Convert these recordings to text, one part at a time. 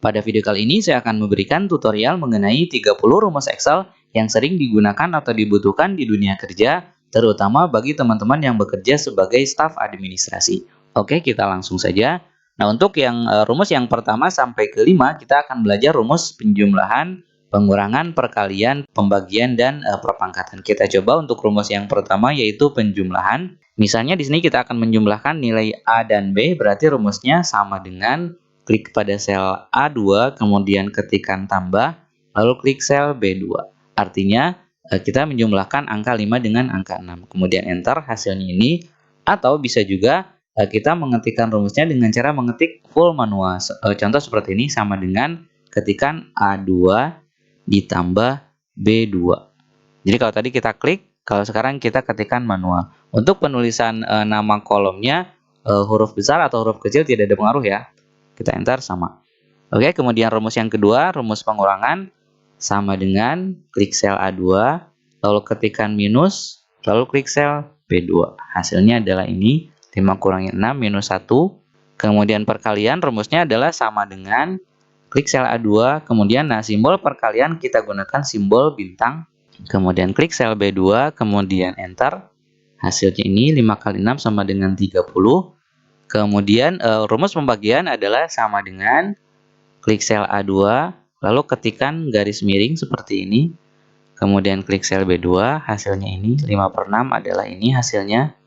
Pada video kali ini saya akan memberikan tutorial mengenai 30 rumus Excel yang sering digunakan atau dibutuhkan di dunia kerja, terutama bagi teman-teman yang bekerja sebagai staf administrasi. Oke, kita langsung saja. Nah, untuk yang rumus yang pertama sampai kelima, kita akan belajar rumus penjumlahan, pengurangan, perkalian, pembagian, dan perpangkatan. Kita coba untuk rumus yang pertama yaitu penjumlahan. Misalnya di sini kita akan menjumlahkan nilai A dan B, berarti rumusnya sama dengan klik pada sel A2, kemudian ketikkan tambah, lalu klik sel B2. Artinya, kita menjumlahkan angka 5 dengan angka 6. Kemudian enter hasilnya ini, atau bisa juga kita mengetikkan rumusnya dengan cara mengetik full manual. Contoh seperti ini sama dengan ketikan A2 ditambah B2. Jadi kalau tadi kita klik, kalau sekarang kita ketikkan manual. Untuk penulisan nama kolomnya, huruf besar atau huruf kecil tidak ada pengaruh ya. Kita enter sama. Oke, kemudian rumus yang kedua, rumus pengurangan sama dengan klik sel A2, lalu ketikkan minus, lalu klik sel B2. Hasilnya adalah ini, 5 kurangi 6 minus 1. Kemudian perkalian rumusnya adalah sama dengan klik sel A2, kemudian simbol perkalian kita gunakan simbol bintang. Kemudian klik sel B2, kemudian enter. Hasilnya ini 5 kali 6 sama dengan 30. Kemudian rumus pembagian adalah sama dengan klik sel A2, lalu ketikkan garis miring seperti ini. Kemudian klik sel B2, hasilnya ini 5/6 adalah ini hasilnya.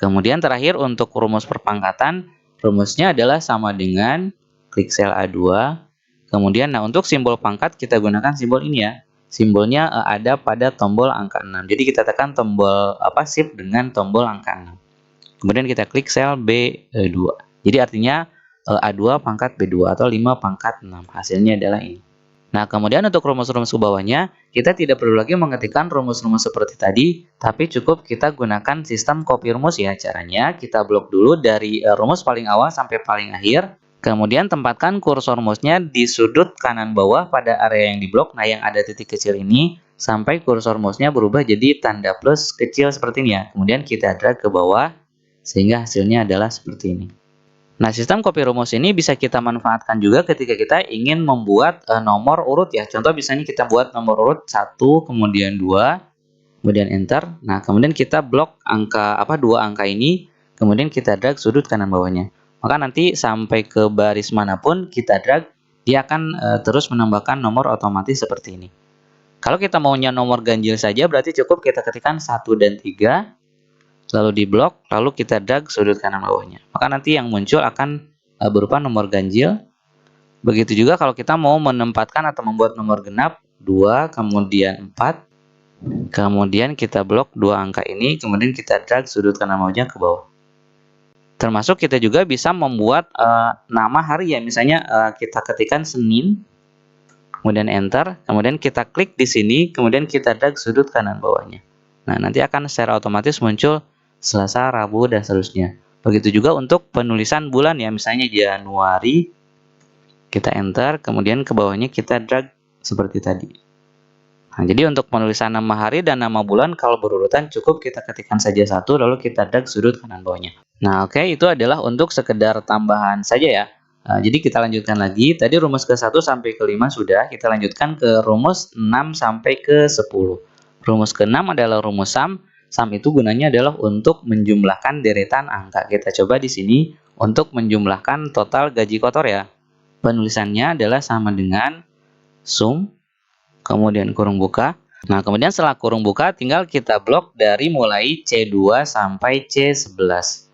Kemudian terakhir untuk rumus perpangkatan, rumusnya adalah sama dengan klik sel A2. Kemudian untuk simbol pangkat kita gunakan simbol ini ya. Simbolnya ada pada tombol angka 6. Jadi kita tekan tombol shift dengan tombol angka 6. Kemudian kita klik sel B2. Jadi artinya A2 pangkat B2 atau 5 pangkat 6. Hasilnya adalah ini. Nah, kemudian untuk rumus-rumus ke bawahnya, kita tidak perlu lagi mengetikkan rumus-rumus seperti tadi, tapi cukup kita gunakan sistem copy rumus ya. Caranya kita blok dulu dari rumus paling awal sampai paling akhir. Kemudian tempatkan kursor mouse-nya di sudut kanan bawah pada area yang diblok. Nah, yang ada titik kecil ini sampai kursor mouse-nya berubah jadi tanda plus kecil seperti ini ya. Kemudian kita drag ke bawah sehingga hasilnya adalah seperti ini. Nah, sistem copy rumus ini bisa kita manfaatkan juga ketika kita ingin membuat nomor urut ya. Contoh misalnya kita buat nomor urut 1, kemudian 2, kemudian enter. Nah, kemudian kita blok angka 2 angka ini, kemudian kita drag sudut kanan bawahnya. Maka nanti sampai ke baris manapun kita drag, dia akan terus menambahkan nomor otomatis seperti ini. Kalau kita maunya nomor ganjil saja, berarti cukup kita ketikkan 1 dan 3. Lalu diblok, lalu kita drag sudut kanan bawahnya. Maka nanti yang muncul akan berupa nomor ganjil. Begitu juga kalau kita mau menempatkan atau membuat nomor genap 2, kemudian 4. Kemudian kita blok 2 angka ini, kemudian kita drag sudut kanan bawahnya ke bawah. Termasuk kita juga bisa membuat nama hari ya. Misalnya kita ketikkan Senin, kemudian enter, kemudian kita klik di sini, kemudian kita drag sudut kanan bawahnya. Nah, nanti akan secara otomatis muncul Selasa, Rabu, dan seterusnya. Begitu juga untuk penulisan bulan ya, misalnya Januari, kita enter, kemudian ke bawahnya kita drag seperti tadi. Nah, jadi untuk penulisan nama hari dan nama bulan kalau berurutan cukup kita ketikkan saja satu, lalu kita drag sudut kanan bawahnya. Nah, oke, itu adalah untuk sekedar tambahan saja ya. Jadi kita lanjutkan lagi, tadi rumus ke-1 sampai ke-5 sudah, kita lanjutkan ke rumus 6 sampai ke-10. Rumus ke-6 adalah rumus sum. Sum itu gunanya adalah untuk menjumlahkan deretan angka. Kita coba di sini untuk menjumlahkan total gaji kotor ya. Penulisannya adalah sama dengan sum, kemudian kurung buka. Nah, kemudian setelah kurung buka tinggal kita blok dari mulai C2 sampai C11.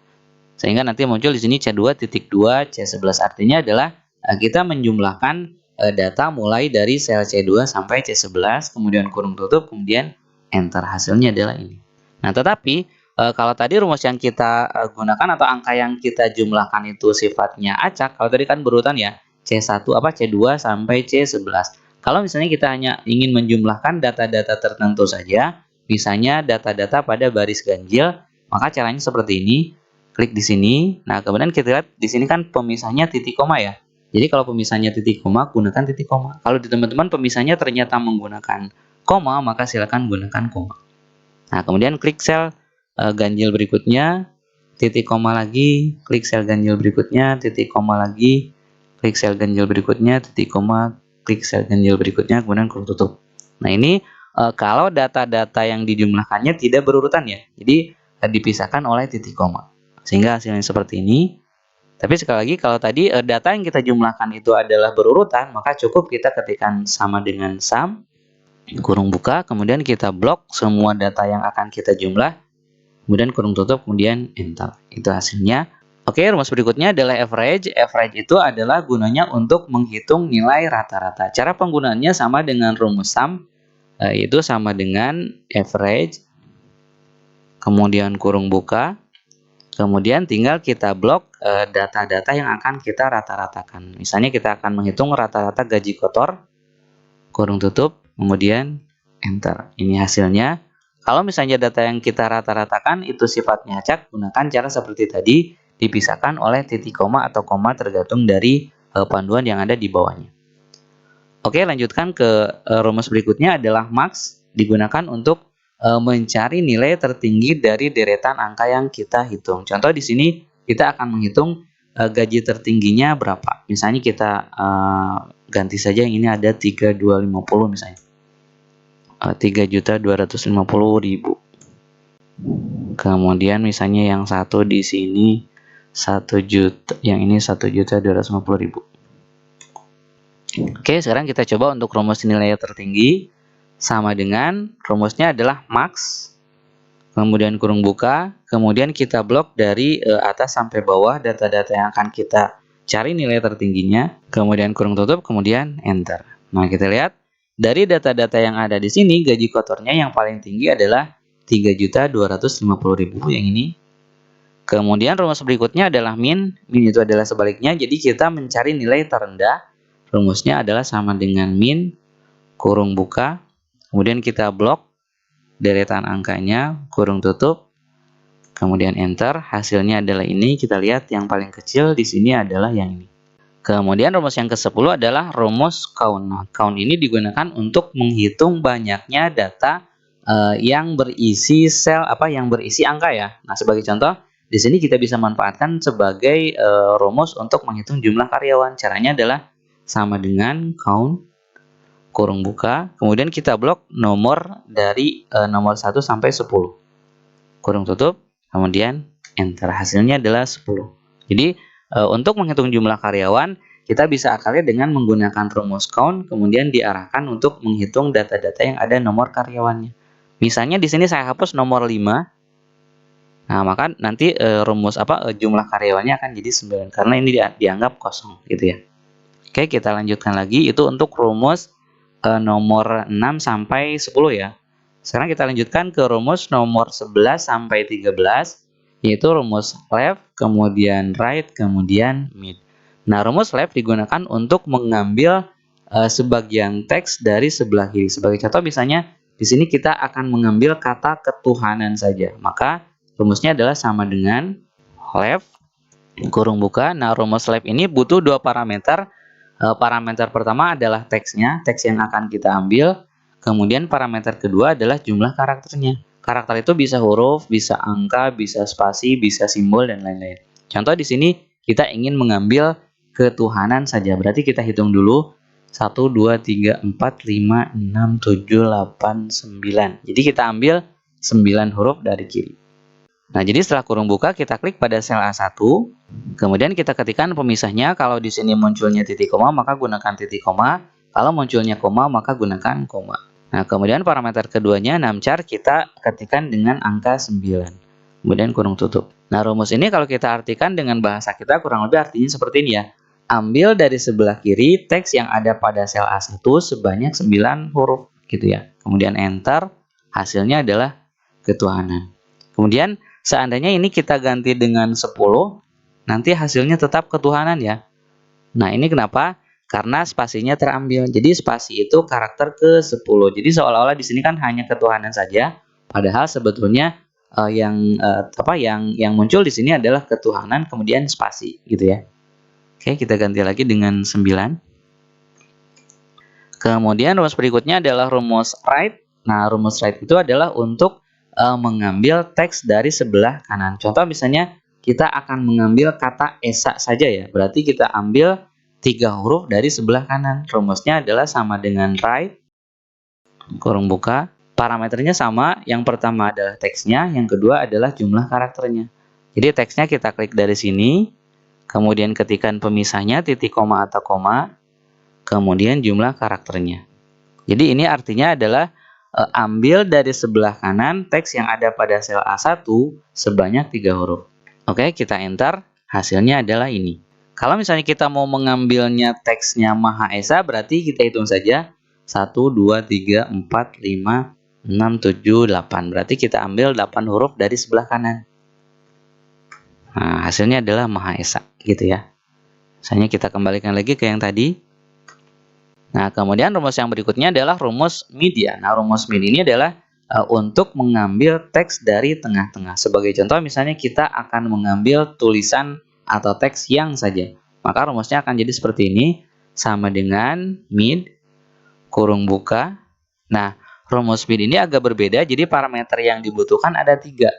Sehingga nanti muncul di sini C2.2, C11. Artinya adalah kita menjumlahkan data mulai dari sel C2 sampai C11, kemudian kurung tutup, kemudian enter. Hasilnya adalah ini. Nah, tetapi kalau tadi rumus yang kita gunakan atau angka yang kita jumlahkan itu sifatnya acak, kalau tadi kan berurutan ya, C2 sampai C11. Kalau misalnya kita hanya ingin menjumlahkan data-data tertentu saja, misalnya data-data pada baris ganjil, maka caranya seperti ini. Klik di sini. Nah, kemudian kita lihat di sini kan pemisahnya titik koma ya. Jadi kalau pemisahnya titik koma, gunakan titik koma. Kalau di teman-teman pemisahnya ternyata menggunakan koma, maka silakan gunakan koma. Nah, kemudian klik sel ganjil berikutnya, titik koma lagi, klik sel ganjil berikutnya, titik koma lagi, klik sel ganjil berikutnya, titik koma, klik sel ganjil berikutnya, kemudian kurung tutup. Nah, ini kalau data-data yang dijumlahkannya tidak berurutan ya, jadi dipisahkan oleh titik koma, sehingga hasilnya seperti ini. Tapi sekali lagi, kalau tadi data yang kita jumlahkan itu adalah berurutan, maka cukup kita ketikkan sama dengan sum, kurung buka, kemudian kita blok semua data yang akan kita jumlah, kemudian kurung tutup, kemudian enter. Itu hasilnya. Oke, rumus berikutnya adalah average. Average itu adalah gunanya untuk menghitung nilai rata-rata. Cara penggunaannya sama dengan rumus sum, yaitu sama dengan average, kemudian kurung buka, kemudian tinggal kita blok data-data yang akan kita rata-ratakan. Misalnya kita akan menghitung rata-rata gaji kotor, kurung tutup, kemudian enter. Ini hasilnya. Kalau misalnya data yang kita rata-ratakan itu sifatnya acak, gunakan cara seperti tadi, dipisahkan oleh titik koma atau koma tergantung dari panduan yang ada di bawahnya. Oke, lanjutkan ke rumus berikutnya adalah max, digunakan untuk mencari nilai tertinggi dari deretan angka yang kita hitung. Contoh di sini kita akan menghitung gaji tertingginya berapa. Misalnya kita ganti saja yang ini ada 3250 misalnya. 3.250.000. Kemudian misalnya yang satu di sini 1 juta, yang ini 1.250.000. Oke, sekarang kita coba untuk rumus nilai tertinggi. Sama dengan rumusnya adalah max, kemudian kurung buka, kemudian kita blok dari atas sampai bawah data-data yang akan kita cari nilai tertingginya, kemudian kurung tutup, kemudian enter. Nah, kita lihat dari data-data yang ada di sini, gaji kotornya yang paling tinggi adalah 3.250.000 yang ini. Kemudian rumus berikutnya adalah min. Min itu adalah sebaliknya, jadi kita mencari nilai terendah. Rumusnya adalah sama dengan min, kurung buka, kemudian kita blok deretan angkanya, kurung tutup, kemudian enter. Hasilnya adalah ini. Kita lihat yang paling kecil di sini adalah yang ini. Kemudian rumus yang ke-10 adalah rumus count. Nah, count ini digunakan untuk menghitung banyaknya data yang berisi yang berisi angka ya. Nah, sebagai contoh, di sini kita bisa manfaatkan sebagai rumus untuk menghitung jumlah karyawan. Caranya adalah sama dengan count, kurung buka, kemudian kita blok nomor dari nomor 1 sampai 10. Kurung tutup, kemudian enter. Hasilnya adalah 10. Jadi, untuk menghitung jumlah karyawan, kita bisa akalnya dengan menggunakan rumus count, kemudian diarahkan untuk menghitung data-data yang ada nomor karyawannya. Misalnya di sini saya hapus nomor 5. Nah, maka nanti jumlah karyawannya akan jadi 9 karena ini dianggap kosong gitu ya. Oke, kita lanjutkan lagi. Itu untuk rumus nomor 6 sampai 10 ya. Sekarang kita lanjutkan ke rumus nomor 11 sampai 13, yaitu rumus left, kemudian right, kemudian mid. Nah, rumus left digunakan untuk mengambil sebagian teks dari sebelah kiri. Sebagai contoh misalnya di sini kita akan mengambil kata ketuhanan saja. Maka rumusnya adalah sama dengan left, kurung buka. Nah, rumus left ini butuh dua parameter. Parameter pertama adalah teksnya, teks yang akan kita ambil. Kemudian parameter kedua adalah jumlah karakternya. Karakter itu bisa huruf, bisa angka, bisa spasi, bisa simbol, dan lain-lain. Contoh di sini kita ingin mengambil ketuhanan saja. Berarti kita hitung dulu 1, 2, 3, 4, 5, 6, 7, 8, 9. Jadi kita ambil 9 huruf dari kiri. Nah, jadi setelah kurung buka, kita klik pada sel A1. Kemudian kita ketikkan pemisahnya. Kalau di sini munculnya titik koma, maka gunakan titik koma. Kalau munculnya koma, maka gunakan koma. Nah, kemudian parameter keduanya, numchar, kita ketikkan dengan angka 9. Kemudian kurung tutup. Nah, rumus ini kalau kita artikan dengan bahasa kita, kurang lebih artinya seperti ini ya. Ambil dari sebelah kiri teks yang ada pada sel A1 sebanyak 9 huruf gitu ya. Kemudian enter, hasilnya adalah ketuhanan. Kemudian seandainya ini kita ganti dengan 10, nanti hasilnya tetap ketuhanan ya. Nah, ini kenapa? Karena spasinya terambil. Jadi spasi itu karakter ke-10. Jadi seolah-olah di sini kan hanya ketuhanan saja, padahal sebetulnya yang muncul di sini adalah ketuhanan kemudian spasi gitu ya. Oke, kita ganti lagi dengan 9. Kemudian rumus berikutnya adalah rumus right. Nah, rumus right itu adalah untuk mengambil teks dari sebelah kanan. Contoh misalnya kita akan mengambil kata esa saja ya. Berarti kita ambil 3 huruf dari sebelah kanan. Rumusnya adalah sama dengan right, kurung buka. Parameternya sama, yang pertama adalah teksnya, yang kedua adalah jumlah karakternya. Jadi teksnya kita klik dari sini, kemudian ketikkan pemisahnya, titik koma atau koma, kemudian jumlah karakternya. Jadi ini artinya adalah ambil dari sebelah kanan teks yang ada pada sel A1 sebanyak 3 huruf. Oke, kita enter, hasilnya adalah ini. Kalau misalnya kita mau mengambilnya teksnya Maha Esa, berarti kita hitung saja 1, 2, 3, 4, 5, 6, 7, 8. Berarti kita ambil 8 huruf dari sebelah kanan. Nah, hasilnya adalah Maha Esa, gitu ya. Misalnya kita kembalikan lagi ke yang tadi. Nah, kemudian rumus yang berikutnya adalah rumus mid ya. Nah, rumus mid ini adalah untuk mengambil teks dari tengah-tengah. Sebagai contoh, misalnya kita akan mengambil tulisan atau teks yang saja. Maka rumusnya akan jadi seperti ini. Sama dengan mid, kurung buka. Nah, rumus mid ini agak berbeda, jadi parameter yang dibutuhkan ada 3.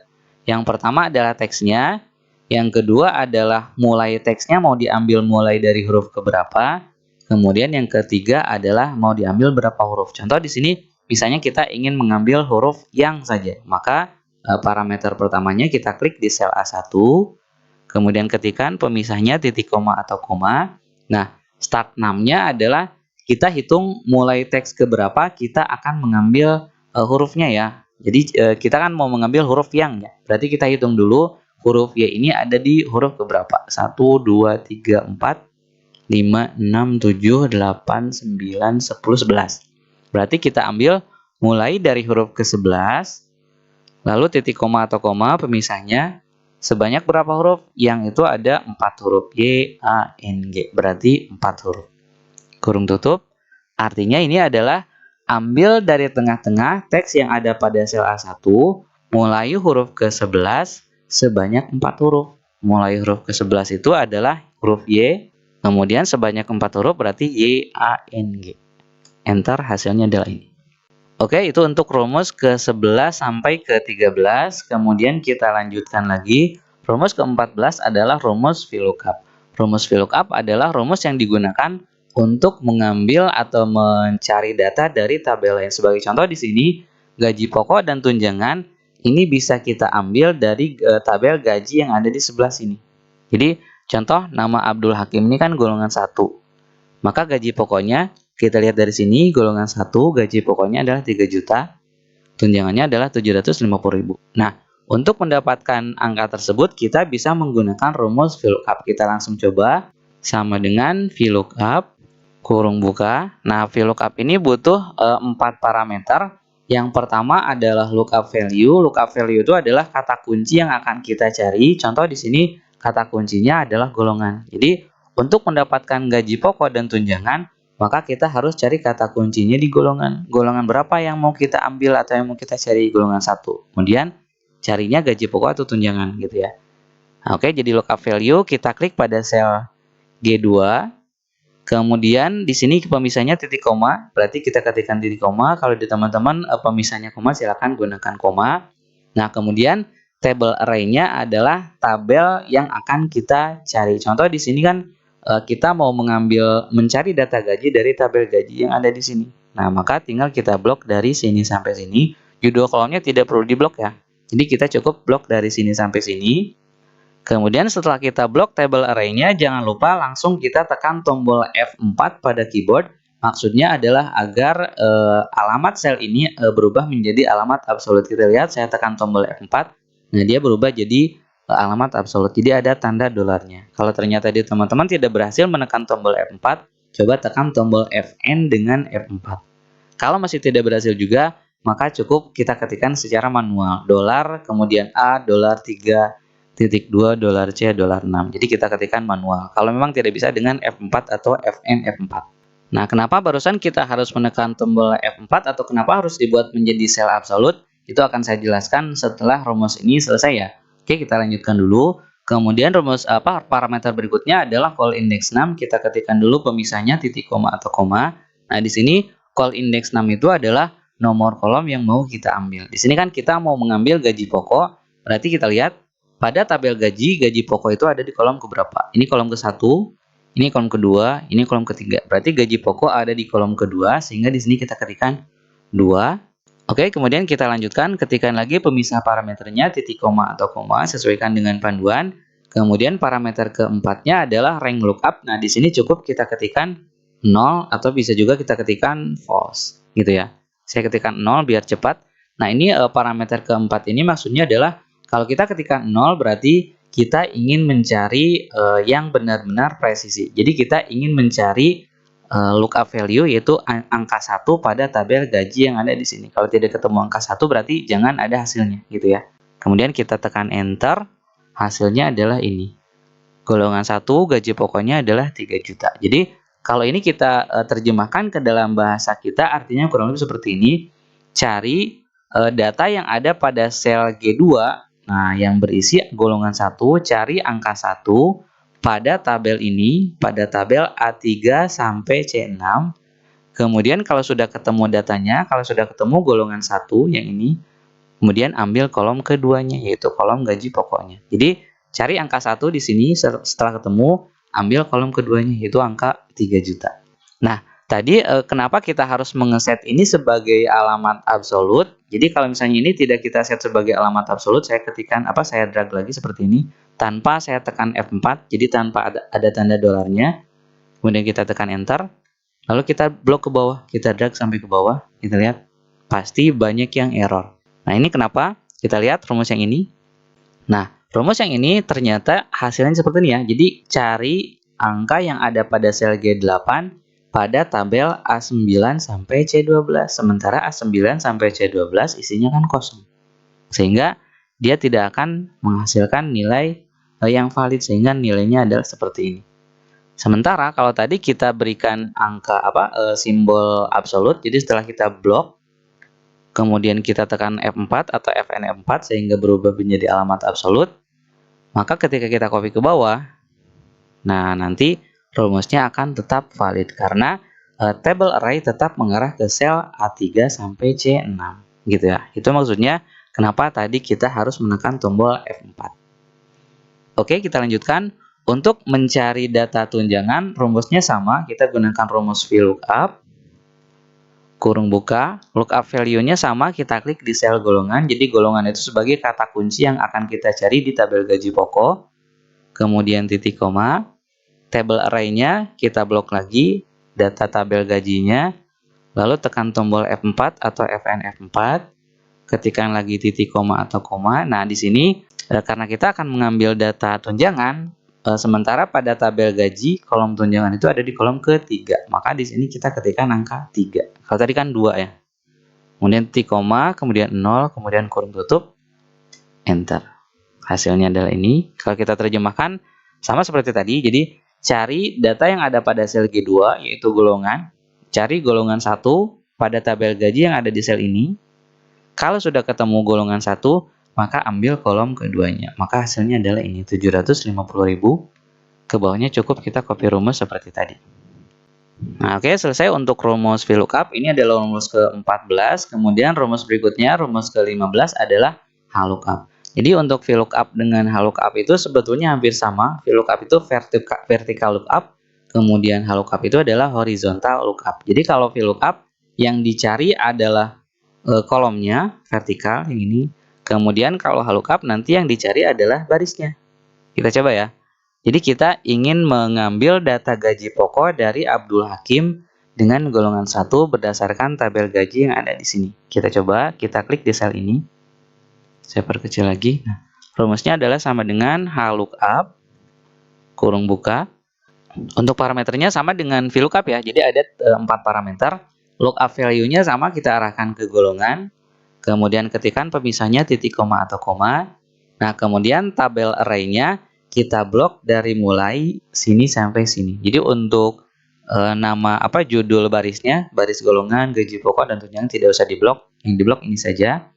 Yang pertama adalah teksnya, yang kedua adalah mulai teksnya mau diambil mulai dari huruf keberapa, kemudian yang ketiga adalah mau diambil berapa huruf. Contoh di sini, misalnya kita ingin mengambil huruf yang saja, maka parameter pertamanya kita klik di sel A1, kemudian ketikkan pemisahnya titik koma atau koma. Nah, start name-nya adalah kita hitung mulai teks keberapa kita akan mengambil hurufnya ya. Jadi kita kan mau mengambil huruf yang ya. Berarti kita hitung dulu huruf Y ini ada di huruf keberapa. 1, 2, 3, 4, 5, 6, 7, 8, 9, 10, 11. Berarti kita ambil mulai dari huruf ke-11, lalu titik koma atau koma pemisahnya sebanyak berapa huruf? Yang itu ada 4 huruf. Y, A, N, G. Berarti 4 huruf. Kurung tutup, artinya ini adalah ambil dari tengah-tengah teks yang ada pada sel A1, mulai huruf ke-11 sebanyak 4 huruf. Mulai huruf ke-11 itu adalah huruf Y, kemudian sebanyak 4 huruf berarti Y, A, N, G. Enter, hasilnya adalah ini. Oke, itu untuk rumus ke-11 sampai ke-13. Kemudian kita lanjutkan lagi. Rumus ke-14 adalah rumus VLOOKUP. Rumus VLOOKUP adalah rumus yang digunakan untuk mengambil atau mencari data dari tabel lain. Sebagai contoh di sini, gaji pokok dan tunjangan ini bisa kita ambil dari tabel gaji yang ada di sebelah sini. Jadi, contoh nama Abdul Hakim ini kan golongan 1. Maka gaji pokoknya, kita lihat dari sini, golongan 1, gaji pokoknya adalah 3 juta, tunjangannya adalah 750.000. Nah, untuk mendapatkan angka tersebut, kita bisa menggunakan rumus VLOOKUP. Kita langsung coba, sama dengan VLOOKUP, kurung buka. Nah, VLOOKUP ini butuh 4 parameter. Yang pertama adalah lookup value. Lookup value itu adalah kata kunci yang akan kita cari. Contoh di sini kata kuncinya adalah golongan. Jadi, untuk mendapatkan gaji pokok dan tunjangan, maka kita harus cari kata kuncinya di golongan. Golongan berapa yang mau kita ambil atau yang mau kita cari? Golongan 1. Kemudian carinya gaji pokok atau tunjangan gitu ya. Nah, oke, jadi lookup value kita klik pada sel G2. Kemudian di sini pemisahnya titik koma, berarti kita ketikkan titik koma. Kalau di teman-teman pemisahnya koma, silakan gunakan koma. Nah, kemudian table array-nya adalah tabel yang akan kita cari. Contoh di sini kan kita mau mencari data gaji dari tabel gaji yang ada di sini. Nah, maka tinggal kita blok dari sini sampai sini. Judul kolomnya tidak perlu diblok ya. Jadi kita cukup blok dari sini sampai sini. Kemudian setelah kita blok table array-nya, jangan lupa langsung kita tekan tombol F4 pada keyboard. Maksudnya adalah agar alamat sel ini berubah menjadi alamat absolut. Kita lihat, saya tekan tombol F4. Nah, dia berubah jadi alamat absolut. Jadi ada tanda dolarnya. Kalau ternyata teman-teman tidak berhasil menekan tombol F4, coba tekan tombol Fn dengan F4. Kalau masih tidak berhasil juga, maka cukup kita ketikkan secara manual. Dolar, kemudian A, dolar 3, titik 2, dolar C, dolar 6. Jadi kita ketikkan manual. Kalau memang tidak bisa dengan F4 atau Fn F4. Nah, kenapa barusan kita harus menekan tombol F4 atau kenapa harus dibuat menjadi sel absolut? Itu akan saya jelaskan setelah rumus ini selesai ya. Oke, kita lanjutkan dulu. Kemudian rumus parameter berikutnya adalah call index 6. Kita ketikkan dulu pemisahnya titik koma atau koma. Nah, di sini call index 6 itu adalah nomor kolom yang mau kita ambil. Di sini kan kita mau mengambil gaji pokok. Berarti kita lihat pada tabel gaji pokok itu ada di kolom keberapa? Ini kolom ke-1, ini kolom kedua, ini kolom ketiga. Berarti gaji pokok ada di kolom kedua, sehingga di sini kita ketikkan 2. Oke, kemudian kita lanjutkan, ketikkan lagi pemisah parameternya, titik koma atau koma, sesuaikan dengan panduan. Kemudian parameter keempatnya adalah rank lookup. Nah, di sini cukup kita ketikkan 0 atau bisa juga kita ketikkan false, gitu ya. Saya ketikkan 0 biar cepat. Nah, ini parameter keempat ini maksudnya adalah kalau kita ketikkan 0 berarti kita ingin mencari yang benar-benar presisi. Jadi kita ingin mencari lookup value yaitu angka 1 pada tabel gaji yang ada di sini. Kalau tidak ketemu angka 1 berarti jangan ada hasilnya, gitu ya. Kemudian kita tekan enter, hasilnya adalah ini. Golongan 1 gaji pokoknya adalah 3 juta. Jadi kalau ini kita terjemahkan ke dalam bahasa kita artinya kurang lebih seperti ini. Cari data yang ada pada sel G2. Nah, yang berisi golongan 1, cari angka 1 pada tabel ini, pada tabel A3 sampai C6. Kemudian kalau sudah ketemu datanya, kalau sudah ketemu golongan 1 yang ini, kemudian ambil kolom keduanya, yaitu kolom gaji pokoknya. Jadi, cari angka 1 di sini, setelah ketemu, ambil kolom keduanya, yaitu angka 3 juta. Nah, tadi kenapa kita harus mengeset ini sebagai alamat absolut? Jadi kalau misalnya ini tidak kita set sebagai alamat absolut, saya ketikkan saya drag lagi seperti ini tanpa saya tekan F4, jadi tanpa ada tanda dolarnya. Kemudian kita tekan enter. Lalu kita blok ke bawah, kita drag sampai ke bawah. Kita lihat pasti banyak yang error. Nah, ini kenapa? Kita lihat rumus yang ini. Nah, rumus yang ini ternyata hasilnya seperti ini ya. Jadi cari angka yang ada pada sel G8 pada tabel A9 sampai C12. Sementara A9 sampai C12 isinya kan kosong. Sehingga dia tidak akan menghasilkan nilai yang valid, sehingga nilainya adalah seperti ini. Sementara kalau tadi kita berikan angka simbol absolut, jadi setelah kita blok, kemudian kita tekan F4 atau Fn F4 sehingga berubah menjadi alamat absolut, maka ketika kita copy ke bawah, nah nanti rumusnya akan tetap valid karena table array tetap mengarah ke sel A3 sampai C6, gitu ya. Itu maksudnya kenapa tadi kita harus menekan tombol F4. Oke, kita lanjutkan. Untuk mencari data tunjangan, rumusnya sama. Kita gunakan rumus VLOOKUP, kurung buka, lookup value-nya sama, kita klik di sel golongan. Jadi golongan itu sebagai kata kunci yang akan kita cari di tabel gaji pokok. Kemudian titik koma. Table array-nya kita blok lagi, data tabel gajinya, lalu tekan tombol F4 atau Fn F4, ketikkan lagi titik koma atau koma. Nah, di sini karena kita akan mengambil data tunjangan, sementara pada tabel gaji kolom tunjangan itu ada di kolom ketiga, maka di sini kita ketikkan angka 3. Kalau tadi kan 2 ya. Kemudian titik koma, kemudian 0, kemudian kurung tutup, enter. Hasilnya adalah ini. Kalau kita terjemahkan sama seperti tadi, jadi cari data yang ada pada sel G2, yaitu golongan. Cari golongan 1 pada tabel gaji yang ada di sel ini. Kalau sudah ketemu golongan 1, maka ambil kolom keduanya. Maka hasilnya adalah ini, 750.000. Ke bawahnya cukup kita copy rumus seperti tadi. Nah, oke, selesai untuk rumus VLOOKUP. Ini adalah rumus ke-14. Kemudian rumus berikutnya, rumus ke-15 adalah HLOOKUP. Jadi untuk VLOOKUP dengan HLOOKUP itu sebetulnya hampir sama. VLOOKUP itu vertical lookup, kemudian HLOOKUP itu adalah horizontal lookup. Jadi kalau VLOOKUP yang dicari adalah kolomnya vertikal yang ini. Kemudian kalau HLOOKUP nanti yang dicari adalah barisnya. Kita coba ya. Jadi kita ingin mengambil data gaji pokok dari Abdul Hakim dengan golongan 1 berdasarkan tabel gaji yang ada di sini. Kita coba, kita klik di sel ini. Saya perkecil lagi. Nah, rumusnya adalah sama dengan HLOOKUP, kurung buka. Untuk parameternya sama dengan VLOOKUP ya. Jadi ada 4 parameter. Lookup value-nya sama, kita arahkan ke golongan. Kemudian ketikkan pemisahnya titik koma atau koma. Nah, kemudian tabel array-nya kita blok dari mulai sini sampai sini. Jadi untuk nama judul barisnya, baris golongan, gaji pokok dan tunjangan tidak usah diblok. Yang diblok ini saja.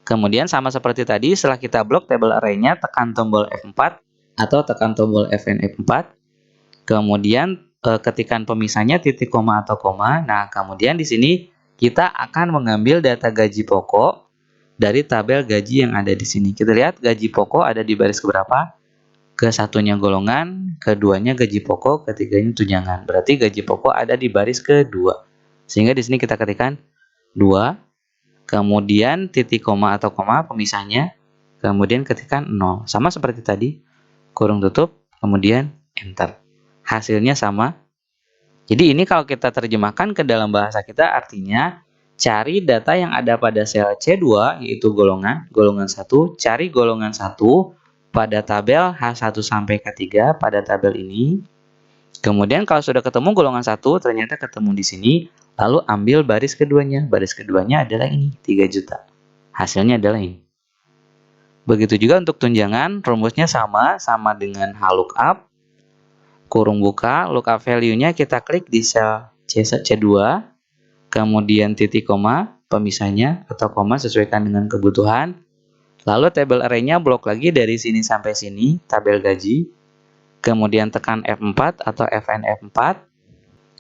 Kemudian sama seperti tadi, setelah kita blok table array-nya, tekan tombol F4 atau tekan tombol Fn F4. Kemudian ketikkan pemisahnya titik koma atau koma. Nah, kemudian di sini kita akan mengambil data gaji pokok dari tabel gaji yang ada di sini. Kita lihat gaji pokok ada di baris keberapa? ke-1-nya golongan, ke-2-nya gaji pokok, ke-3-nya tunjangan. Berarti gaji pokok ada di baris ke-2. Sehingga di sini kita ketikkan 2, kemudian titik koma atau koma pemisahnya, kemudian ketikkan 0. Sama seperti tadi, kurung tutup, kemudian enter. Hasilnya sama. Jadi ini kalau kita terjemahkan ke dalam bahasa kita artinya cari data yang ada pada sel C2 yaitu golongan 1, cari golongan 1 pada tabel H1 sampai K3 pada tabel ini. Kemudian kalau sudah ketemu golongan 1 ternyata ketemu di sini, lalu ambil baris keduanya. Baris keduanya adalah ini, 3 juta. Hasilnya adalah ini. Begitu juga untuk tunjangan, rumusnya sama dengan HLOOKUP. Kurung buka, lookup value-nya kita klik di sel C2, kemudian titik koma, pemisahnya atau koma sesuaikan dengan kebutuhan. Lalu tabel array-nya blok lagi dari sini sampai sini, tabel gaji. Kemudian tekan F4 atau Fn F4.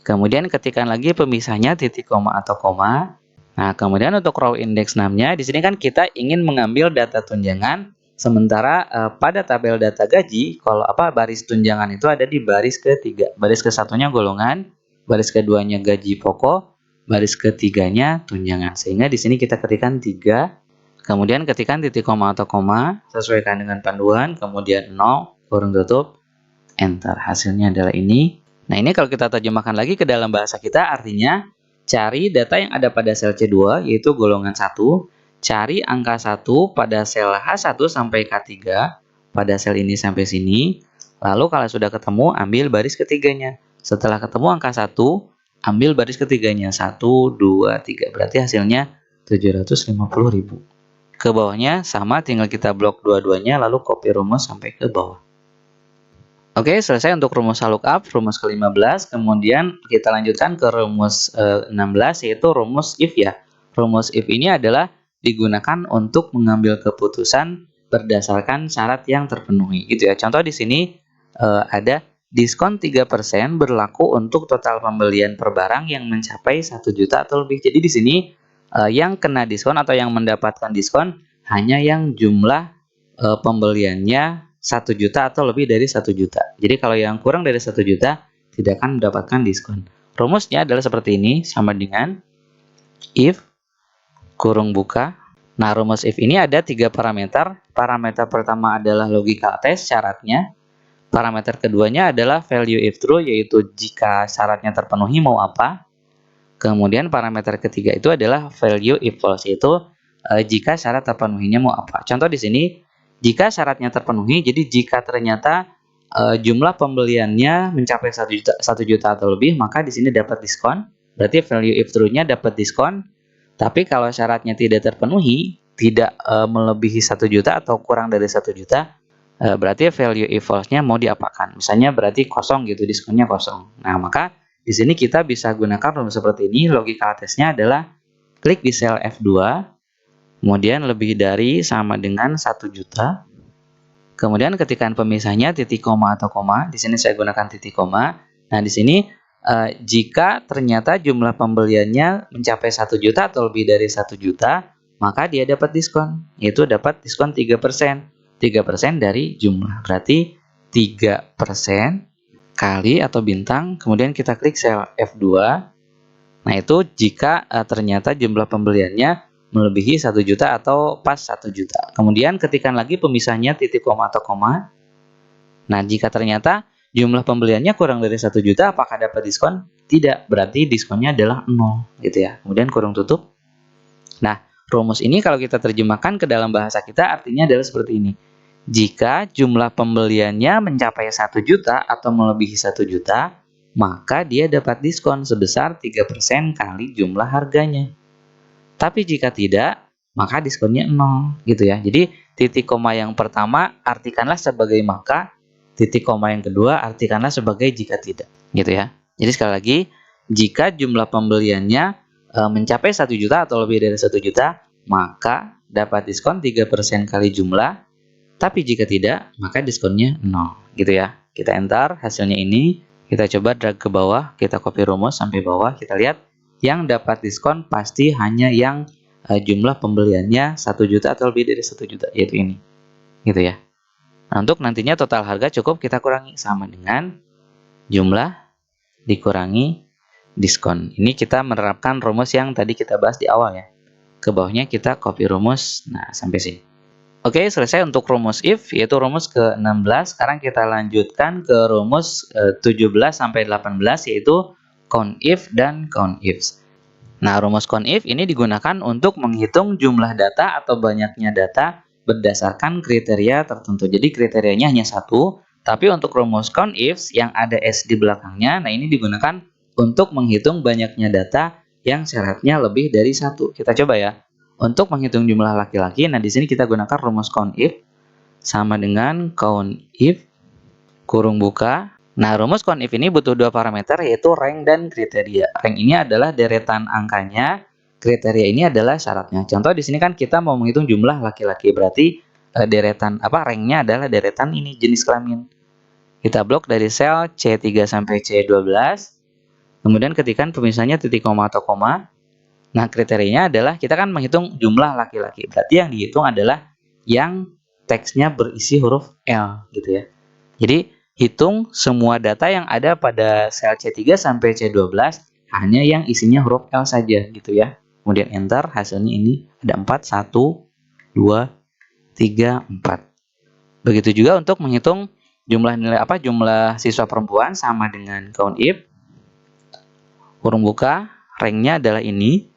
Kemudian ketikkan lagi pemisahnya titik koma atau koma. Nah, kemudian untuk row index 6-nya, di sini kan kita ingin mengambil data tunjangan, sementara pada tabel data gaji, kalau baris tunjangan itu ada di baris ke-3. Baris ke-1-nya golongan, baris ke-2-nya gaji pokok, baris ke-3-nya tunjangan. Sehingga di sini kita ketikkan 3. Kemudian ketikkan titik koma atau koma, sesuaikan dengan panduan, kemudian 0, kurung tutup, enter. Hasilnya adalah ini. Nah, ini kalau kita terjemahkan lagi ke dalam bahasa kita, artinya cari data yang ada pada sel C2, yaitu golongan 1, cari angka 1 pada sel H1 sampai K3, pada sel ini sampai sini, lalu kalau sudah ketemu, ambil baris ketiganya. Setelah ketemu angka 1, ambil baris ketiganya, 1, 2, 3, berarti hasilnya 750.000. Ke bawahnya sama, tinggal kita blok dua-duanya lalu copy rumus sampai ke bawah. Oke, selesai untuk rumus HLOOKUP, rumus ke-15. Kemudian kita lanjutkan ke rumus 16, yaitu rumus if ya. Rumus if ini adalah digunakan untuk mengambil keputusan berdasarkan syarat yang terpenuhi gitu ya. Contoh di sini ada diskon 3% berlaku untuk total pembelian per barang yang mencapai 1 juta atau lebih. Jadi di sini yang kena diskon atau yang mendapatkan diskon hanya yang jumlah pembeliannya 1 juta atau lebih dari 1 juta. Jadi kalau yang kurang dari 1 juta tidak akan mendapatkan diskon. Rumusnya adalah seperti ini, sama dengan if kurung buka. Nah, rumus if ini ada 3 parameter. Parameter pertama adalah logical test syaratnya. Parameter keduanya adalah value if true, yaitu jika syaratnya terpenuhi mau apa. Kemudian parameter ketiga itu adalah value if false, yaitu jika syarat terpenuhinya mau apa. Contoh di sini, jika syaratnya terpenuhi, jadi jika ternyata jumlah pembeliannya mencapai 1 juta atau lebih, maka di sini dapat diskon. Berarti value if true-nya dapat diskon. Tapi kalau syaratnya tidak terpenuhi, tidak melebihi 1 juta atau kurang dari 1 juta, berarti value if false-nya mau diapakan. Misalnya berarti kosong gitu, diskonnya kosong. Nah, maka di sini kita bisa gunakan rumus seperti ini. Logika tesnya adalah klik di sel F2, kemudian lebih dari sama dengan 1 juta. Kemudian ketikkan pemisahnya titik koma atau koma. Di sini saya gunakan titik koma. Nah, di sini jika ternyata jumlah pembeliannya mencapai 1 juta atau lebih dari 1 juta, maka dia dapat diskon, yaitu dapat diskon 3%. 3% dari jumlah. Berarti 3% kali atau bintang, kemudian kita klik sel F2. Nah, itu jika ternyata jumlah pembeliannya melebihi 1 juta atau pas 1 juta. Kemudian ketikkan lagi pemisahnya titik koma atau koma. Nah, jika ternyata jumlah pembeliannya kurang dari 1 juta, apakah dapat diskon? Tidak, berarti diskonnya adalah 0 gitu ya. Kemudian kurung tutup. Nah, rumus ini kalau kita terjemahkan ke dalam bahasa kita artinya adalah seperti ini. Jika jumlah pembeliannya mencapai 1 juta atau melebihi 1 juta, maka dia dapat diskon sebesar 3% kali jumlah harganya. Tapi jika tidak, maka diskonnya 0 gitu ya. Jadi titik koma yang pertama artikanlah sebagai maka, titik koma yang kedua artikanlah sebagai jika tidak gitu ya. Jadi sekali lagi, jika jumlah pembeliannya mencapai 1 juta atau lebih dari 1 juta, maka dapat diskon 3% kali jumlah. Tapi jika tidak, maka diskonnya 0 gitu ya. Kita enter hasilnya ini, kita coba drag ke bawah, kita copy rumus sampai bawah, kita lihat yang dapat diskon pasti hanya yang jumlah pembeliannya 1 juta atau lebih dari 1 juta, yaitu ini. Gitu ya. Nah, untuk nantinya total harga cukup kita kurangi sama dengan jumlah dikurangi diskon. Ini kita menerapkan rumus yang tadi kita bahas di awal ya. Ke bawahnya kita copy rumus. Nah, sampai sini. Oke, selesai untuk rumus if, yaitu rumus ke-16. Sekarang kita lanjutkan ke rumus 17 sampai 18, yaitu count if dan count ifs. Nah, rumus count if ini digunakan untuk menghitung jumlah data atau banyaknya data berdasarkan kriteria tertentu. Jadi kriterianya hanya satu, tapi untuk rumus count ifs yang ada S di belakangnya, nah ini digunakan untuk menghitung banyaknya data yang syaratnya lebih dari satu. Kita coba ya. Untuk menghitung jumlah laki-laki, nah di sini kita gunakan rumus count if sama dengan count if kurung buka. Nah, rumus count if ini butuh dua parameter, yaitu rank dan kriteria. Rank ini adalah deretan angkanya, kriteria ini adalah syaratnya. Contoh di sini kan kita mau menghitung jumlah laki-laki, berarti deretan ranknya adalah deretan ini jenis kelamin. Kita blok dari sel C3 sampai C12. Kemudian ketikkan pemisahnya titik koma atau koma. Nah, kriterianya adalah kita kan menghitung jumlah laki-laki. Berarti yang dihitung adalah yang teksnya berisi huruf L gitu ya. Jadi hitung semua data yang ada pada sel C3 sampai C12 hanya yang isinya huruf L saja gitu ya. Kemudian enter, hasilnya ini ada 4, 1, 2, 3, 4. Begitu juga untuk menghitung jumlah nilai jumlah siswa perempuan sama dengan count if. Kurung buka, ranknya adalah ini.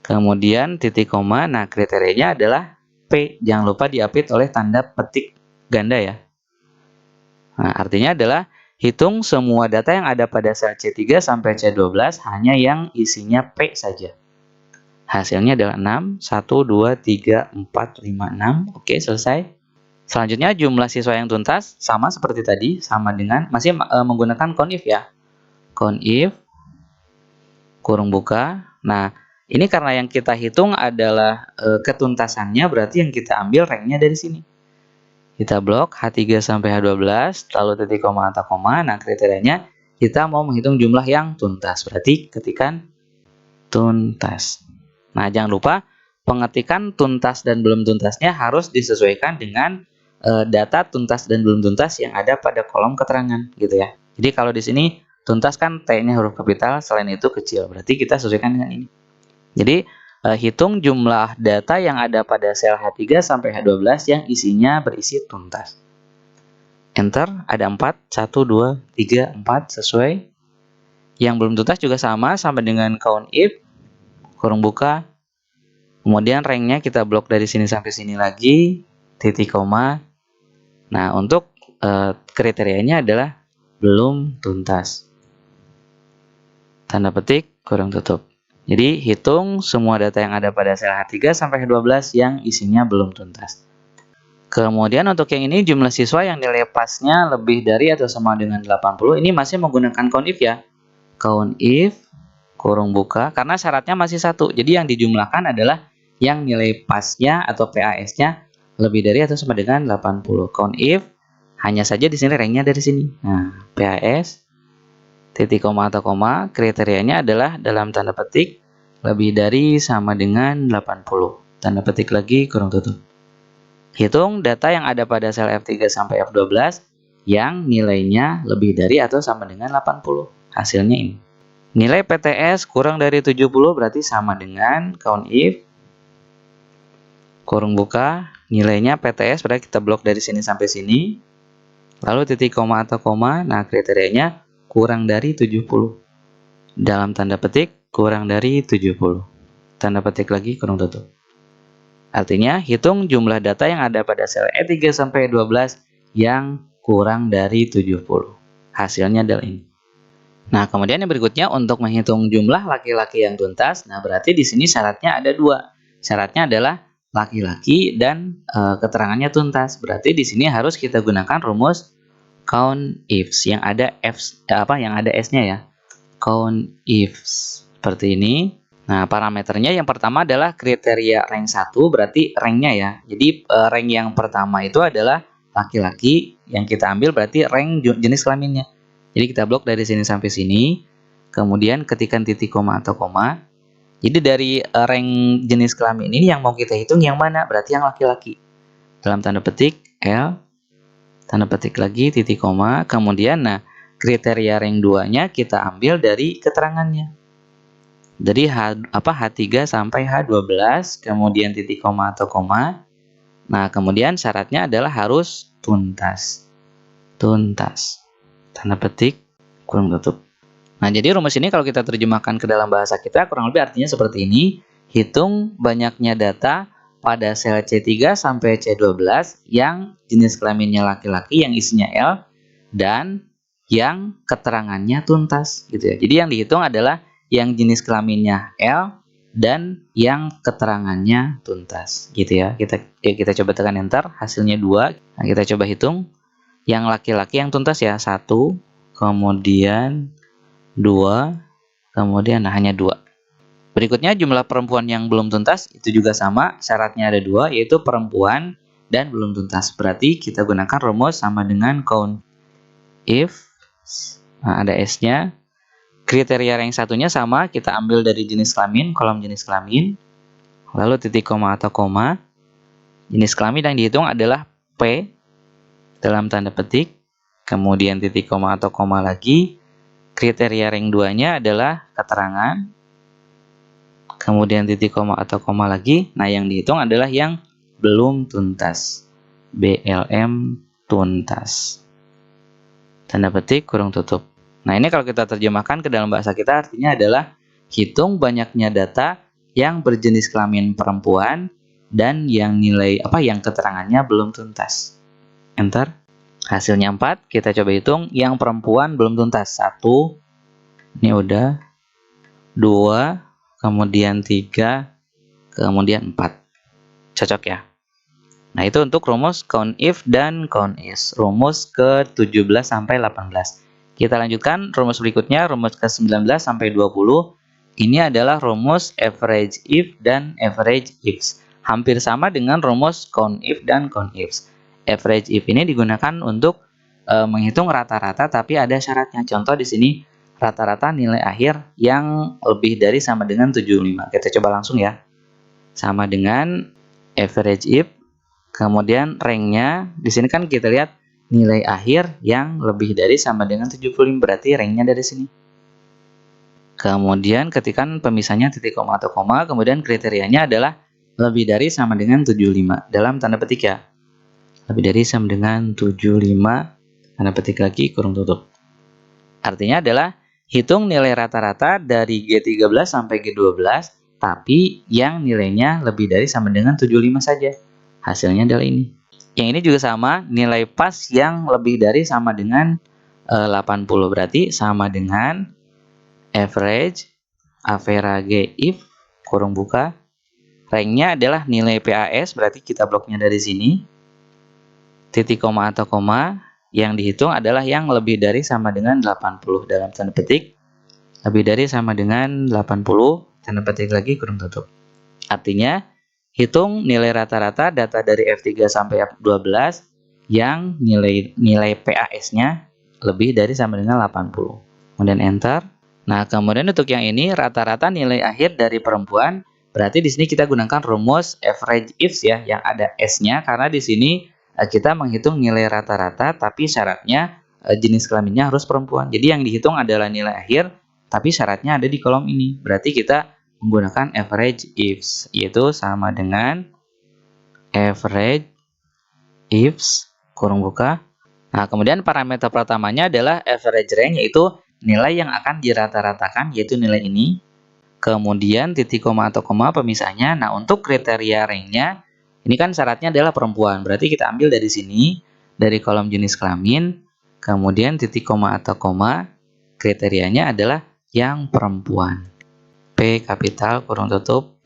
Kemudian titik koma, nah kriterianya adalah P. Jangan lupa diapit oleh tanda petik ganda ya. Nah, artinya adalah hitung semua data yang ada pada sel C3 sampai C12 hanya yang isinya P saja. Hasilnya adalah 6, 1, 2, 3, 4, 5, 6. Oke, selesai. Selanjutnya jumlah siswa yang tuntas sama seperti tadi, sama dengan masih menggunakan count if ya. Count if kurung buka. Nah, ini karena yang kita hitung adalah ketuntasannya, berarti yang kita ambil ranknya dari sini. Kita blok H3 sampai H12, lalu titik koma atau koma. Nah, kriterianya kita mau menghitung jumlah yang tuntas. Berarti ketikan tuntas. Nah, jangan lupa pengetikan tuntas dan belum tuntasnya harus disesuaikan dengan data tuntas dan belum tuntas yang ada pada kolom keterangan gitu ya. Jadi kalau di sini tuntas kan T-nya huruf kapital, selain itu kecil. Berarti kita sesuaikan dengan ini. Jadi hitung jumlah data yang ada pada sel H3 sampai H12 yang isinya berisi tuntas. Enter, ada 4, 1, 2, 3, 4 sesuai. Yang belum tuntas juga sama dengan count if, kurung buka. Kemudian ranknya kita blok dari sini sampai sini lagi, titik koma. Nah, untuk kriterianya adalah belum tuntas. Tanda petik, kurung tutup. Jadi, hitung semua data yang ada pada sel H3 sampai H12 yang isinya belum tuntas. Kemudian untuk yang ini, jumlah siswa yang nilai pasnya lebih dari atau sama dengan 80. Ini masih menggunakan count if ya. Count if, kurung buka, karena syaratnya masih satu. Jadi, yang dijumlahkan adalah yang nilai pasnya atau PAS-nya lebih dari atau sama dengan 80. Count if, hanya saja di sini ranknya dari sini. Nah, PAS, titik koma atau koma, kriterianya adalah dalam tanda petik lebih dari sama dengan 80. Tanda petik lagi, kurung tutup. Hitung data yang ada pada sel F3 sampai F12 yang nilainya lebih dari atau sama dengan 80. Hasilnya ini. Nilai PTS kurang dari 70 berarti sama dengan count if, kurung buka, nilainya PTS berarti kita blok dari sini sampai sini. Lalu titik koma atau koma, nah kriterianya kurang dari 70. Dalam tanda petik, kurang dari 70. Tanda petik lagi, kurung tutup. Artinya, hitung jumlah data yang ada pada sel E3 sampai E12 yang kurang dari 70. Hasilnya adalah ini. Nah, kemudian yang berikutnya untuk menghitung jumlah laki-laki yang tuntas, nah berarti di sini syaratnya ada dua. Syaratnya adalah laki-laki dan keterangannya tuntas. Berarti di sini harus kita gunakan rumus count ifs yang ada yang ada S-nya ya. Count ifs seperti ini. Nah, parameternya yang pertama adalah kriteria rank 1, berarti ranknya ya. Jadi rank yang pertama itu adalah laki-laki, yang kita ambil berarti rank jenis kelaminnya. Jadi kita blok dari sini sampai sini. Kemudian ketikkan titik koma atau koma. Jadi dari rank jenis kelamin ini yang mau kita hitung yang mana? Berarti yang laki-laki. Dalam tanda petik L, tanda petik lagi, titik koma, kemudian nah kriteria rank 2-nya kita ambil dari keterangannya. Dari H3 sampai H12, kemudian titik koma atau koma. Nah, kemudian syaratnya adalah harus tuntas. Tuntas. Tanda petik, kurung tutup. Nah, jadi rumus ini kalau kita terjemahkan ke dalam bahasa kita, kurang lebih artinya seperti ini. Hitung banyaknya data pada sel C3 sampai C12 yang jenis kelaminnya laki-laki yang isinya L dan yang keterangannya tuntas gitu ya. Jadi yang dihitung adalah yang jenis kelaminnya L dan yang keterangannya tuntas gitu ya. Kita coba tekan enter, hasilnya 2. Nah, kita coba hitung yang laki-laki yang tuntas ya, 1, kemudian 2, kemudian nah, hanya 2. Berikutnya jumlah perempuan yang belum tuntas itu juga sama, syaratnya ada 2, yaitu perempuan dan belum tuntas. Berarti kita gunakan rumus sama dengan count if, nah, ada S-nya. Kriteria yang satunya sama, kita ambil dari jenis kelamin, kolom jenis kelamin, lalu titik koma atau koma. Jenis kelamin yang dihitung adalah P dalam tanda petik, kemudian titik koma atau koma lagi. Kriteria rank 2-nya adalah keterangan, kemudian titik koma atau koma lagi. Nah, yang dihitung adalah yang belum tuntas. BLM tuntas. Tanda petik, kurung tutup. Nah, ini kalau kita terjemahkan ke dalam bahasa kita artinya adalah hitung banyaknya data yang berjenis kelamin perempuan dan yang yang keterangannya belum tuntas. Enter. Hasilnya 4, kita coba hitung yang perempuan belum tuntas. 1, ini udah. 2, kemudian 3, kemudian 4. Cocok ya? Nah, itu untuk rumus count if dan count is. Rumus ke-17 sampai 18. Kita lanjutkan rumus berikutnya, rumus ke-19 sampai 20. Ini adalah rumus average if dan average ifs. Hampir sama dengan rumus count if dan count ifs. Average if ini digunakan untuk menghitung rata-rata, tapi ada syaratnya. Contoh di sini rata-rata nilai akhir yang lebih dari sama dengan 75. Kita coba langsung ya. Sama dengan average if, kemudian ranknya di sini kan kita lihat nilai akhir yang lebih dari sama dengan 75, berarti ranknya dari sini. Kemudian ketikan pemisahnya titik koma atau koma, kemudian kriterianya adalah lebih dari sama dengan 75 dalam tanda petik ya. Lebih dari sama dengan 75, tanda petik lagi, kurung tutup. Artinya adalah hitung nilai rata-rata dari G13 sampai G12, tapi yang nilainya lebih dari sama dengan 75 saja. Hasilnya adalah ini. Yang ini juga sama, nilai pas yang lebih dari sama dengan 80. Berarti sama dengan average if, kurung buka. Ranknya adalah nilai PAS, berarti kita bloknya dari sini. Titik koma atau koma, yang dihitung adalah yang lebih dari sama dengan 80 dalam tanda petik. Lebih dari sama dengan 80, tanda petik lagi, kurung tutup. Artinya, hitung nilai rata-rata data dari F3 sampai F12 yang nilai PAS-nya lebih dari sama dengan 80. Kemudian enter. Nah, kemudian untuk yang ini rata-rata nilai akhir dari perempuan, berarti di sini kita gunakan rumus average ifs ya, yang ada S-nya, karena di sini kita menghitung nilai rata-rata, tapi syaratnya jenis kelaminnya harus perempuan. Jadi yang dihitung adalah nilai akhir, tapi syaratnya ada di kolom ini. Berarti kita menggunakan average ifs, yaitu sama dengan average ifs, kurung buka. Nah, kemudian parameter pertamanya adalah average rank, yaitu nilai yang akan dirata-ratakan, yaitu nilai ini. Kemudian titik koma atau koma pemisahnya. Nah, untuk kriteria ranknya, ini kan syaratnya adalah perempuan. Berarti kita ambil dari sini, dari kolom jenis kelamin. Kemudian titik koma atau koma, kriterianya adalah yang perempuan. P kapital, kurung tutup.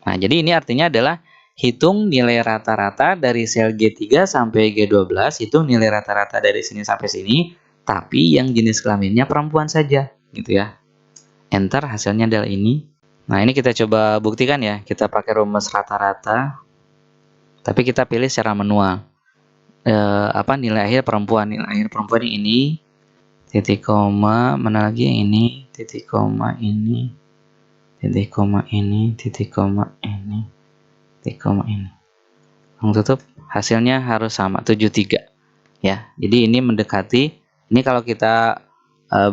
Nah, jadi ini artinya adalah hitung nilai rata-rata dari sel G3 sampai G12, hitung nilai rata-rata dari sini sampai sini, tapi yang jenis kelaminnya perempuan saja, gitu ya. Enter, hasilnya adalah ini. Nah, ini kita coba buktikan ya. Kita pakai rumus rata-rata, tapi kita pilih secara manual. Nilai akhir perempuan? Nilai akhir perempuan yang ini, titik koma, mana lagi yang ini, titik koma ini, titik koma ini, titik koma ini, titik koma ini. Langsung tutup. hasilnya harus sama 73 ya. Jadi ini mendekati, ini kalau kita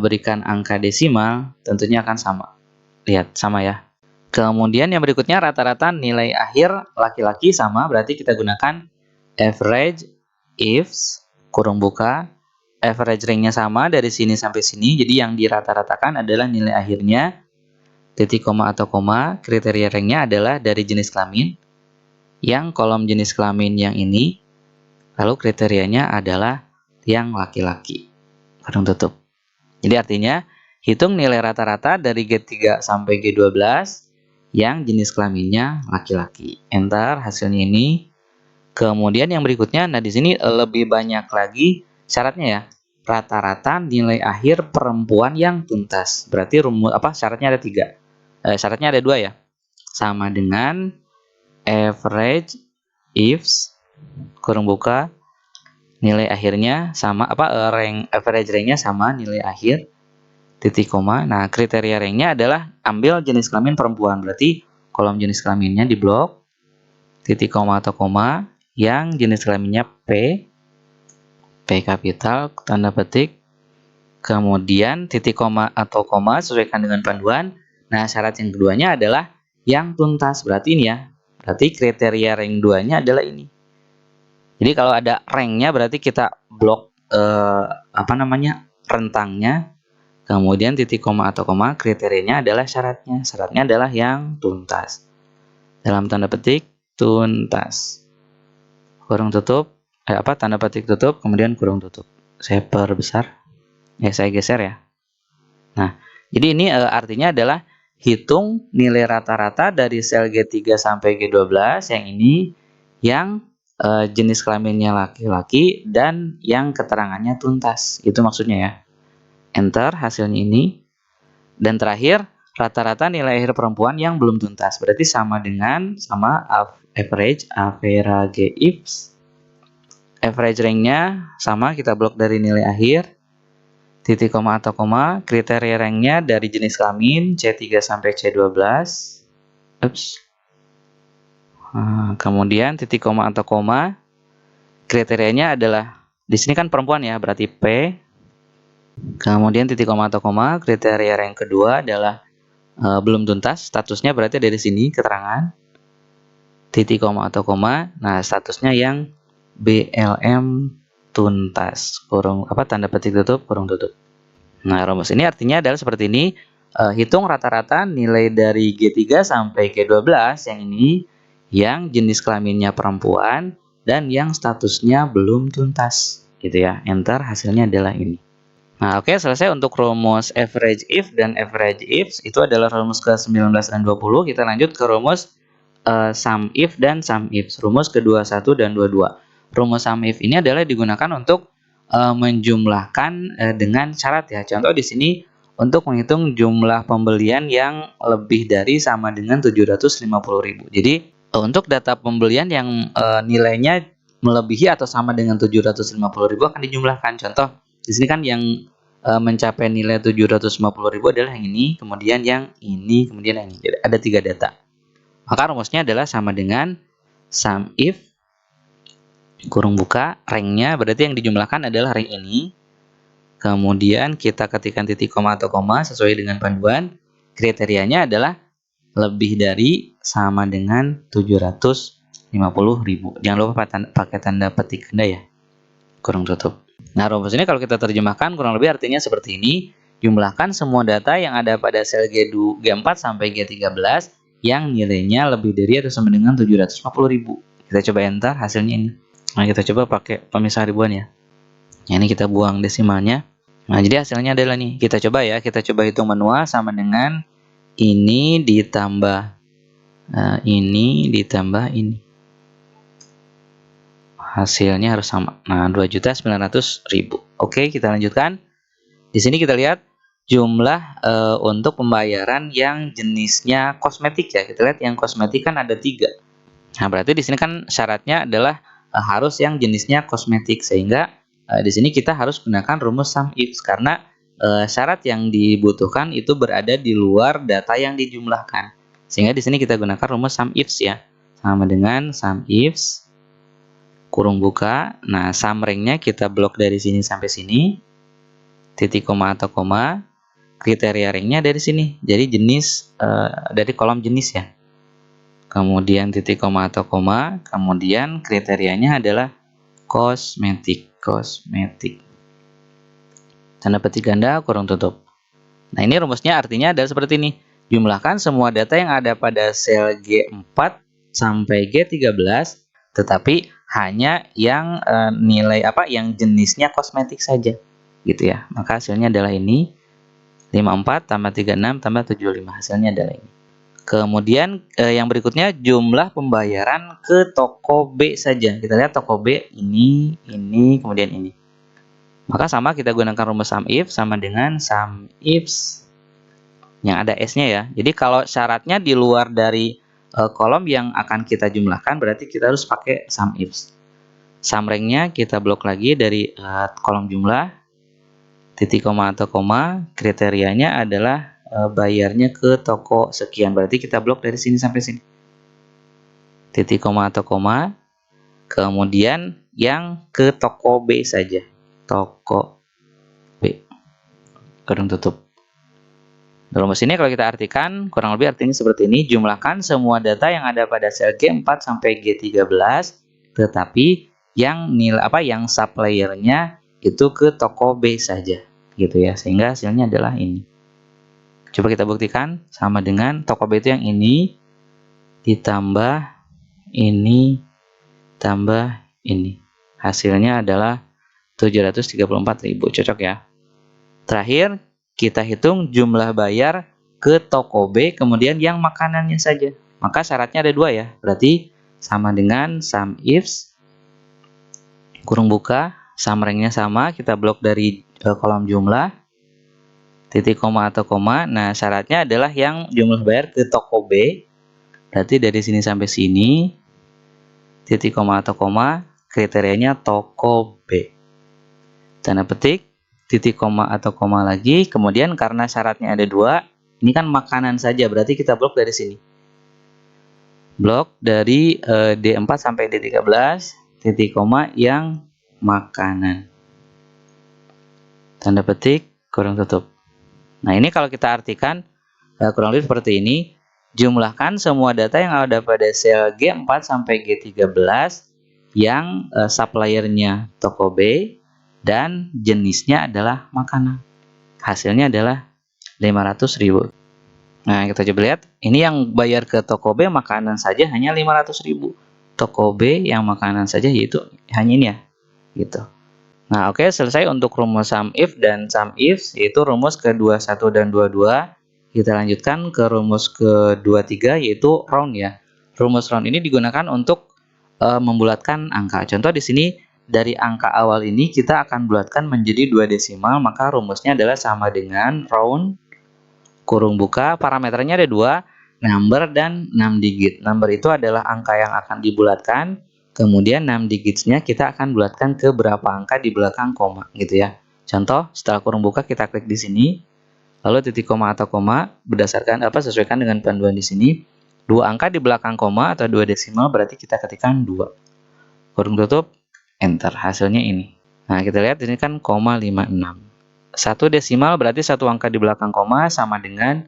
berikan angka desimal tentunya akan sama. Lihat sama ya. Kemudian yang berikutnya rata-rata nilai akhir laki-laki sama, berarti kita gunakan average ifs kurung buka, average range-nya sama dari sini sampai sini. Jadi yang dirata-ratakan adalah nilai akhirnya, titik koma atau koma, kriteria rank-nya adalah dari jenis kelamin. Yang kolom jenis kelamin yang ini, lalu kriterianya adalah yang laki-laki. Kurung tutup. Jadi artinya, hitung nilai rata-rata dari G3 sampai G12 yang jenis kelaminnya laki-laki. Enter, hasilnya ini. Kemudian yang berikutnya, nah di sini lebih banyak lagi syaratnya ya. Rata-rata nilai akhir perempuan yang tuntas. Berarti syaratnya ada 3. Syaratnya ada 2 ya. Sama dengan average ifs kurung buka, nilai akhirnya sama rank average rank-nya sama nilai akhir, titik koma. Nah, kriteria rank-nya adalah ambil jenis kelamin perempuan. Berarti kolom jenis kelaminnya di blok, titik koma atau koma, yang jenis kelaminnya P kapital, tanda petik, kemudian titik koma atau koma sesuaikan dengan panduan. Nah, syarat yang keduanya adalah yang tuntas. Berarti ini ya. Berarti kriteria rank 2-nya adalah ini. Jadi kalau ada rank-nya berarti kita blok rentangnya. Kemudian titik koma atau koma, kriterianya adalah syaratnya. Syaratnya adalah yang tuntas. Dalam tanda petik tuntas. Kurung tutup, tanda petik tutup, kemudian kurung tutup. Saya perbesar. Ya, saya geser ya. Nah, jadi ini artinya adalah hitung nilai rata-rata dari sel G3 sampai G12 yang ini, yang jenis kelaminnya laki-laki dan yang keterangannya tuntas. Itu maksudnya ya. Enter, hasilnya ini. Dan terakhir, rata-rata nilai akhir perempuan yang belum tuntas. Berarti sama dengan average ifs. Average rank-nya sama, kita blok dari nilai akhir. Titik koma atau koma, kriteria rank-nya dari jenis kelamin C3 sampai C12. Kemudian titik koma atau koma, kriterianya adalah di sini kan perempuan ya, berarti P. Kemudian titik koma atau koma, kriteria rank kedua adalah belum tuntas, statusnya berarti dari sini keterangan. Titik koma atau koma, nah statusnya yang BLM tuntas, tanda petik tutup, kurung tutup. Nah, rumus ini artinya adalah seperti ini. Hitung rata-rata nilai dari G3 sampai G12 yang ini, yang jenis kelaminnya perempuan dan yang statusnya belum tuntas, gitu ya. Enter, hasilnya adalah ini. Nah, oke, selesai untuk rumus average if dan average ifs. Itu adalah rumus ke-19 dan 20. Kita lanjut ke rumus sum if dan sum ifs. Rumus ke-21 dan 22. Rumus sum if ini adalah digunakan untuk menjumlahkan dengan syarat ya. Contoh di sini untuk menghitung jumlah pembelian yang lebih dari sama dengan 750.000. Jadi untuk data pembelian yang nilainya melebihi atau sama dengan 750.000 akan dijumlahkan. Contoh di sini kan yang mencapai nilai 750.000 adalah yang ini, kemudian yang ini, kemudian yang ini. Jadi ada 3 data. Maka rumusnya adalah sama dengan sum if kurung buka, rank-nya berarti yang dijumlahkan adalah rank ini. Kemudian kita ketikkan titik koma atau koma sesuai dengan panduan. Kriterianya adalah lebih dari sama dengan 750.000. Jangan lupa pakai tanda petik ganda ya. Kurung tutup. Nah, rumus ini kalau kita terjemahkan kurang lebih artinya seperti ini. Jumlahkan semua data yang ada pada sel G4 sampai G13 yang nilainya lebih dari atau sama dengan 750.000. Kita coba enter, hasilnya ini. Nah, kita coba pakai pemisah ribuan ya. Ini kita buang desimalnya. Nah, jadi hasilnya adalah nih. Kita coba ya, kita coba hitung manual sama dengan ini ditambah ini ditambah ini. Hasilnya harus sama. Nah, 2.900.000. Oke, kita lanjutkan. Di sini kita lihat jumlah untuk pembayaran yang jenisnya kosmetik ya. Kita lihat yang kosmetik kan ada 3. Nah, berarti di sini kan syaratnya adalah harus yang jenisnya kosmetik, sehingga di sini kita harus gunakan rumus sum ifs karena syarat yang dibutuhkan itu berada di luar data yang dijumlahkan. Sehingga di sini kita gunakan rumus sum ifs ya. Sama dengan sum ifs kurung buka. Nah, sumring-nya kita blok dari sini sampai sini, titik koma atau koma, kriteria ringnya dari sini. Jadi jenis dari kolom jenis ya. Kemudian titik koma atau koma, kemudian kriterianya adalah kosmetik. Tanda petik ganda kurung tutup. Nah, ini rumusnya artinya adalah seperti ini. Jumlahkan semua data yang ada pada sel G4 sampai G13, tetapi hanya yang nilai yang jenisnya kosmetik saja. Gitu ya. Maka hasilnya adalah ini. 54 tambah 36 tambah 75. Hasilnya adalah ini. Kemudian yang berikutnya jumlah pembayaran ke toko B saja. Kita lihat toko B ini, kemudian ini. Maka sama kita gunakan rumus sum if sama dengan sum ifs yang ada S-nya ya. Jadi kalau syaratnya di luar dari kolom yang akan kita jumlahkan berarti kita harus pakai sum ifs. Sum ring-nya kita blok lagi dari kolom jumlah, titik koma atau koma, kriterianya adalah bayarnya ke toko sekian. Berarti kita blok dari sini sampai sini. Titik koma atau koma, kemudian yang ke toko B saja. Toko B. Kurung tutup. Rumus ini kalau kita artikan kurang lebih artinya seperti ini. Jumlahkan semua data yang ada pada sel G4 sampai G13, tetapi yang nilai yang suppliernya itu ke toko B saja, gitu ya. Sehingga hasilnya adalah ini. Coba kita buktikan sama dengan toko B itu yang ini ditambah ini tambah ini. Hasilnya adalah 734.000. Cocok ya. Terakhir, kita hitung jumlah bayar ke toko B, kemudian yang makanannya saja. Maka syaratnya ada dua ya. Berarti sama dengan sum ifs, kurung buka, sum ring-nya sama, kita blok dari kolom jumlah, titik koma atau koma. Nah, syaratnya adalah yang jumlah bayar ke toko B. Berarti dari sini sampai sini, titik koma atau koma, kriterianya toko B. Tanda petik, titik koma atau koma lagi, kemudian karena syaratnya ada dua, ini kan makanan saja, berarti kita blok dari sini. Blok dari D4 sampai D13, titik koma yang makanan. Tanda petik, kurung tutup. Nah, ini kalau kita artikan kurang lebih seperti ini. Jumlahkan semua data yang ada pada sel G4 sampai G13 yang suppliernya toko B dan jenisnya adalah makanan. Hasilnya adalah 500.000. Nah, kita coba lihat. Ini yang bayar ke toko B makanan saja hanya 500.000. Toko B yang makanan saja yaitu hanya ini ya. Gitu. Nah, oke, selesai untuk rumus sum if dan sum ifs, yaitu rumus ke-21 dan 22. Kita lanjutkan ke rumus ke-23 yaitu round ya. Rumus round ini digunakan untuk membulatkan angka. Contoh di sini dari angka awal ini kita akan bulatkan menjadi 2 desimal, maka rumusnya adalah sama dengan round kurung buka, parameternya ada 2, number dan 6 digit. Number itu adalah angka yang akan dibulatkan, kemudian 6 digitsnya kita akan bulatkan ke berapa angka di belakang koma, gitu ya. Contoh, setelah kurung buka kita klik di sini, lalu titik koma atau koma, berdasarkan sesuaikan dengan panduan di sini. 2 angka di belakang koma atau 2 desimal berarti kita ketikkan 2. Kurung tutup. Enter, hasilnya ini. Nah, kita lihat ini kan 0,56. 1 desimal berarti 1 angka di belakang koma sama dengan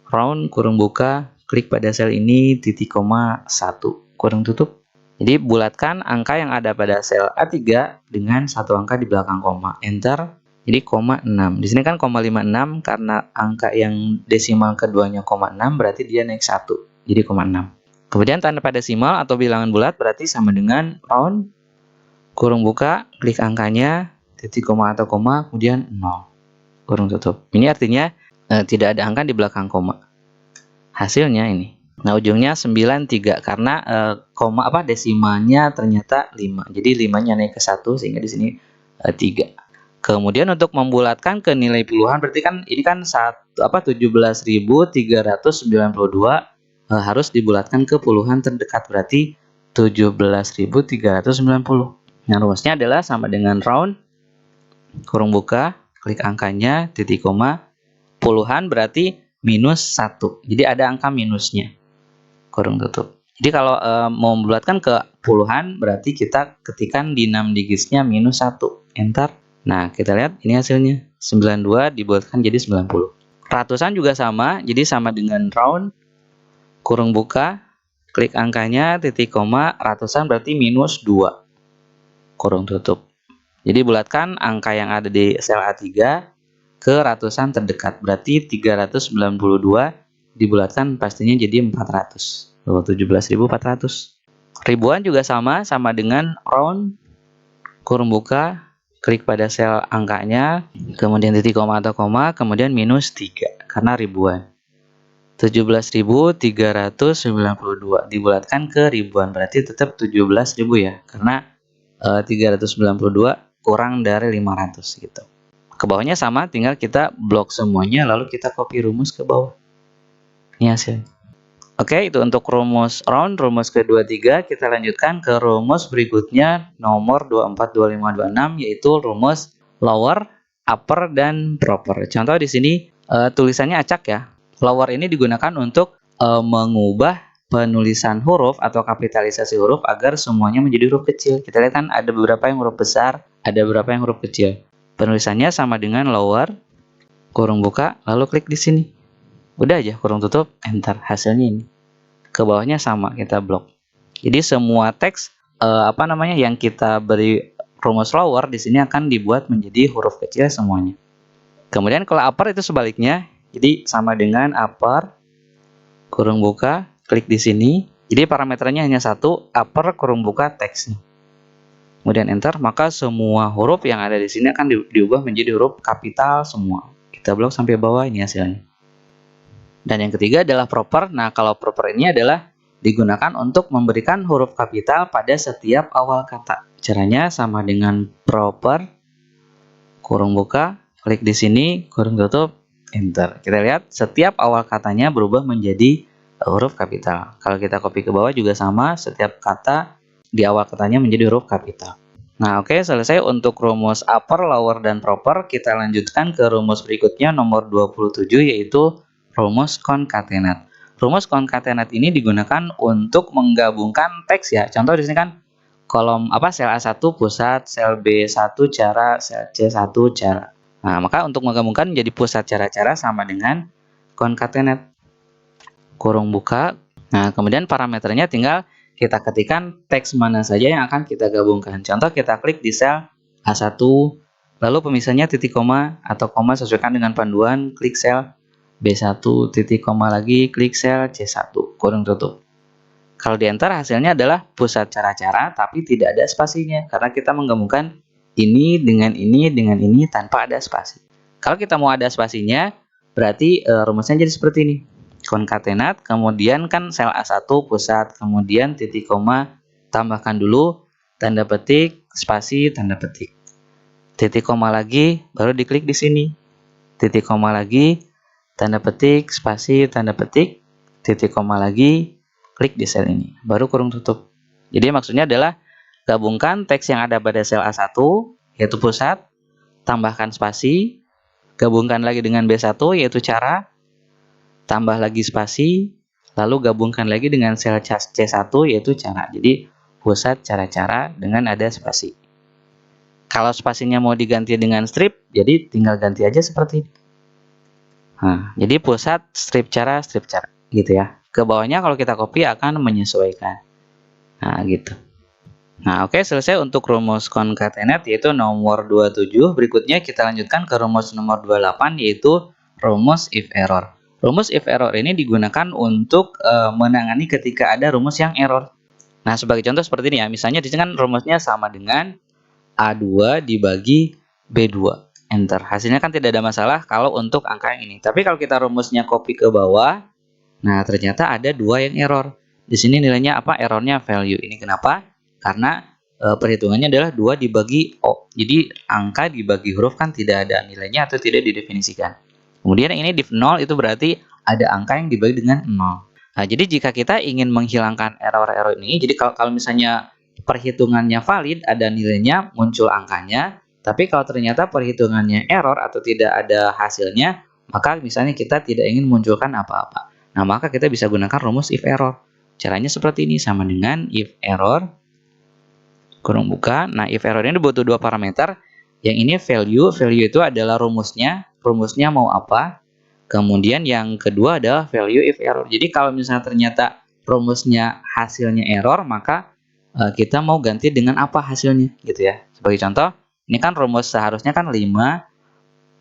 round kurung buka, klik pada sel ini, titik koma 1. Kurung tutup. Jadi, bulatkan angka yang ada pada sel A3 dengan 1 angka di belakang koma. Enter. Jadi, 0,6. Di sini kan 0,56 karena angka yang desimal keduanya 0,6 berarti dia naik 1. Jadi, 0,6. Kemudian tanda pada desimal atau bilangan bulat berarti sama dengan round kurung buka, klik angkanya, titik koma atau koma, kemudian 0. Kurung tutup. Ini artinya tidak ada angka di belakang koma. Hasilnya ini. Nah, ujungnya 93 karena desimalnya ternyata 5. Jadi 5-nya naik ke 1 sehingga di sini 3. Kemudian untuk membulatkan ke nilai puluhan berarti kan ini kan 17.392 harus dibulatkan ke puluhan terdekat berarti 17.390. Nah, rumusnya adalah sama dengan round kurung buka, klik angkanya, titik koma, puluhan berarti minus 1. Jadi ada angka minusnya. Kurung tutup. Jadi kalau mau membulatkan ke puluhan, berarti kita ketikkan di 6 digitsnya -1. Enter. Nah, kita lihat ini hasilnya. 92 dibulatkan jadi 90. Ratusan juga sama, jadi sama dengan round, kurung buka, klik angkanya, titik koma, ratusan berarti -2, kurung tutup. Jadi bulatkan angka yang ada di sel A3 ke ratusan terdekat, berarti 392 dibulatkan pastinya jadi 400. 17.400. Ribuan juga sama dengan round, kurung buka, klik pada sel angkanya, kemudian titik koma atau koma, kemudian -3 karena ribuan. 17.392 dibulatkan ke ribuan, berarti tetap 17.000 ya, karena 392 kurang dari 500 gitu. Ke bawahnya sama, tinggal kita blok semuanya lalu kita copy rumus ke bawah. Ini hasilnya. Oke, itu untuk rumus round, rumus kedua, tiga. Kita lanjutkan ke rumus berikutnya nomor 24, 25, 26, yaitu rumus lower, upper, dan proper. Contoh di sini tulisannya acak ya. Lower ini digunakan untuk mengubah penulisan huruf atau kapitalisasi huruf agar semuanya menjadi huruf kecil. Kita lihat kan ada beberapa yang huruf besar, ada beberapa yang huruf kecil. Penulisannya sama dengan lower, kurung buka, lalu klik di sini. Udah aja, kurung tutup, enter, hasilnya ini. Ke bawahnya sama, kita blok. Jadi semua teks yang kita beri rumus lower di sini akan dibuat menjadi huruf kecil semuanya. Kemudian kalau upper itu sebaliknya, jadi sama dengan upper, kurung buka, klik di sini. Jadi parameternya hanya satu, upper, kurung buka, teksnya. Kemudian enter, maka semua huruf yang ada di sini akan diubah menjadi huruf kapital semua. Kita blok sampai bawah, ini hasilnya. Dan yang ketiga adalah proper. Nah, kalau proper ini adalah digunakan untuk memberikan huruf kapital pada setiap awal kata. Caranya sama dengan proper, kurung buka, klik di sini, kurung tutup, enter. Kita lihat setiap awal katanya berubah menjadi huruf kapital. Kalau kita copy ke bawah juga sama, setiap kata di awal katanya menjadi huruf kapital. Nah, oke, selesai untuk rumus upper, lower, dan proper. Kita lanjutkan ke rumus berikutnya nomor 27, yaitu rumus concatenate. Rumus concatenate ini digunakan untuk menggabungkan teks ya. Contoh di sini kan kolom sel A1 pusat, sel B1 cara, sel C1 cara. Nah, maka untuk menggabungkan menjadi pusat cara-cara sama dengan concatenate. Kurung buka. Nah, kemudian parameternya tinggal kita ketikkan teks mana saja yang akan kita gabungkan. Contoh kita klik di sel A1, lalu pemisahnya titik koma atau koma sesuaikan dengan panduan, klik sel B1, titik koma lagi, klik sel C1, kurung tutup. Kalau di enter hasilnya adalah pusat cara-cara tapi tidak ada spasinya karena kita menggabungkan ini dengan ini tanpa ada spasi. Kalau kita mau ada spasinya berarti rumusnya jadi seperti ini. Concatenate, kemudian kan sel A1 pusat, kemudian titik koma, tambahkan dulu tanda petik, spasi, tanda petik. Titik koma lagi, baru diklik di sini. Titik koma lagi, tanda petik, spasi, tanda petik, titik koma lagi, klik di sel ini, baru kurung tutup. Jadi maksudnya adalah gabungkan teks yang ada pada sel A1, yaitu pusat, tambahkan spasi, gabungkan lagi dengan B1, yaitu cara, tambah lagi spasi, lalu gabungkan lagi dengan sel C1, yaitu cara. Jadi pusat cara-cara dengan ada spasi. Kalau spasinya mau diganti dengan strip, jadi tinggal ganti aja seperti ini. Nah, jadi pusat strip cara gitu ya. Ke bawahnya kalau kita copy akan menyesuaikan. Nah, gitu. Nah, oke, selesai untuk rumus concatenate yaitu nomor 27. Berikutnya kita lanjutkan ke rumus nomor 28 yaitu rumus if error. Rumus if error ini digunakan untuk menangani ketika ada rumus yang error. Nah, sebagai contoh seperti ini ya. Misalnya di sini kan rumusnya sama dengan A2 dibagi B2. Enter. Hasilnya kan tidak ada masalah kalau untuk angka yang ini. Tapi kalau kita rumusnya copy ke bawah, nah ternyata ada dua yang error. Di sini nilainya apa? Errornya value. Ini kenapa? Karena perhitungannya adalah 2 dibagi O. Jadi angka dibagi huruf kan tidak ada nilainya atau tidak didefinisikan. Kemudian yang ini div 0 itu berarti ada angka yang dibagi dengan 0. Nah, jadi jika kita ingin menghilangkan error-error ini, jadi kalau misalnya perhitungannya valid, ada nilainya, muncul angkanya. Tapi kalau ternyata perhitungannya error atau tidak ada hasilnya, maka misalnya kita tidak ingin munculkan apa-apa. Nah, maka kita bisa gunakan rumus if error. caranya seperti ini, sama dengan if error kurung buka. Nah, if error ini butuh dua parameter. Yang ini value itu adalah rumusnya mau apa. Kemudian yang kedua adalah value if error. Jadi kalau misalnya ternyata rumusnya hasilnya error, maka kita mau ganti dengan apa hasilnya gitu ya. Sebagai contoh, ini kan rumus seharusnya kan 5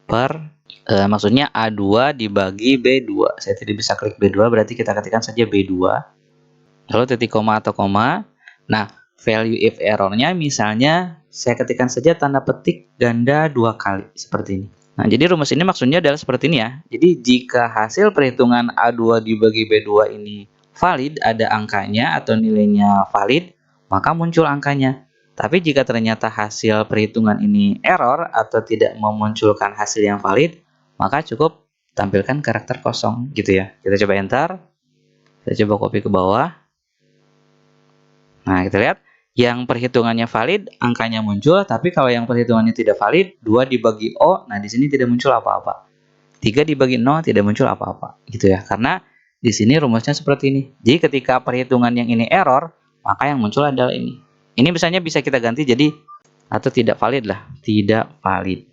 per maksudnya A2 dibagi B2. Saya tidak bisa klik B2, berarti kita ketikkan saja B2. Lalu titik koma atau koma. Nah, value if errornya misalnya saya ketikkan saja tanda petik ganda 2 kali seperti ini. Nah, jadi rumus ini maksudnya adalah seperti ini ya. Jadi jika hasil perhitungan A2 dibagi B2 ini valid, ada angkanya atau nilainya valid, maka muncul angkanya. Tapi jika ternyata hasil perhitungan ini error atau tidak memunculkan hasil yang valid, maka cukup tampilkan karakter kosong gitu ya. Kita coba enter. Kita coba copy ke bawah. Nah, kita lihat yang perhitungannya valid, angkanya muncul, tapi kalau yang perhitungannya tidak valid, 2 dibagi O, nah di sini tidak muncul apa-apa. 3 dibagi 0 tidak muncul apa-apa, gitu ya. Karena di sini rumusnya seperti ini. Jadi ketika perhitungan yang ini error, maka yang muncul adalah ini. Ini misalnya bisa kita ganti jadi atau tidak valid lah, tidak valid.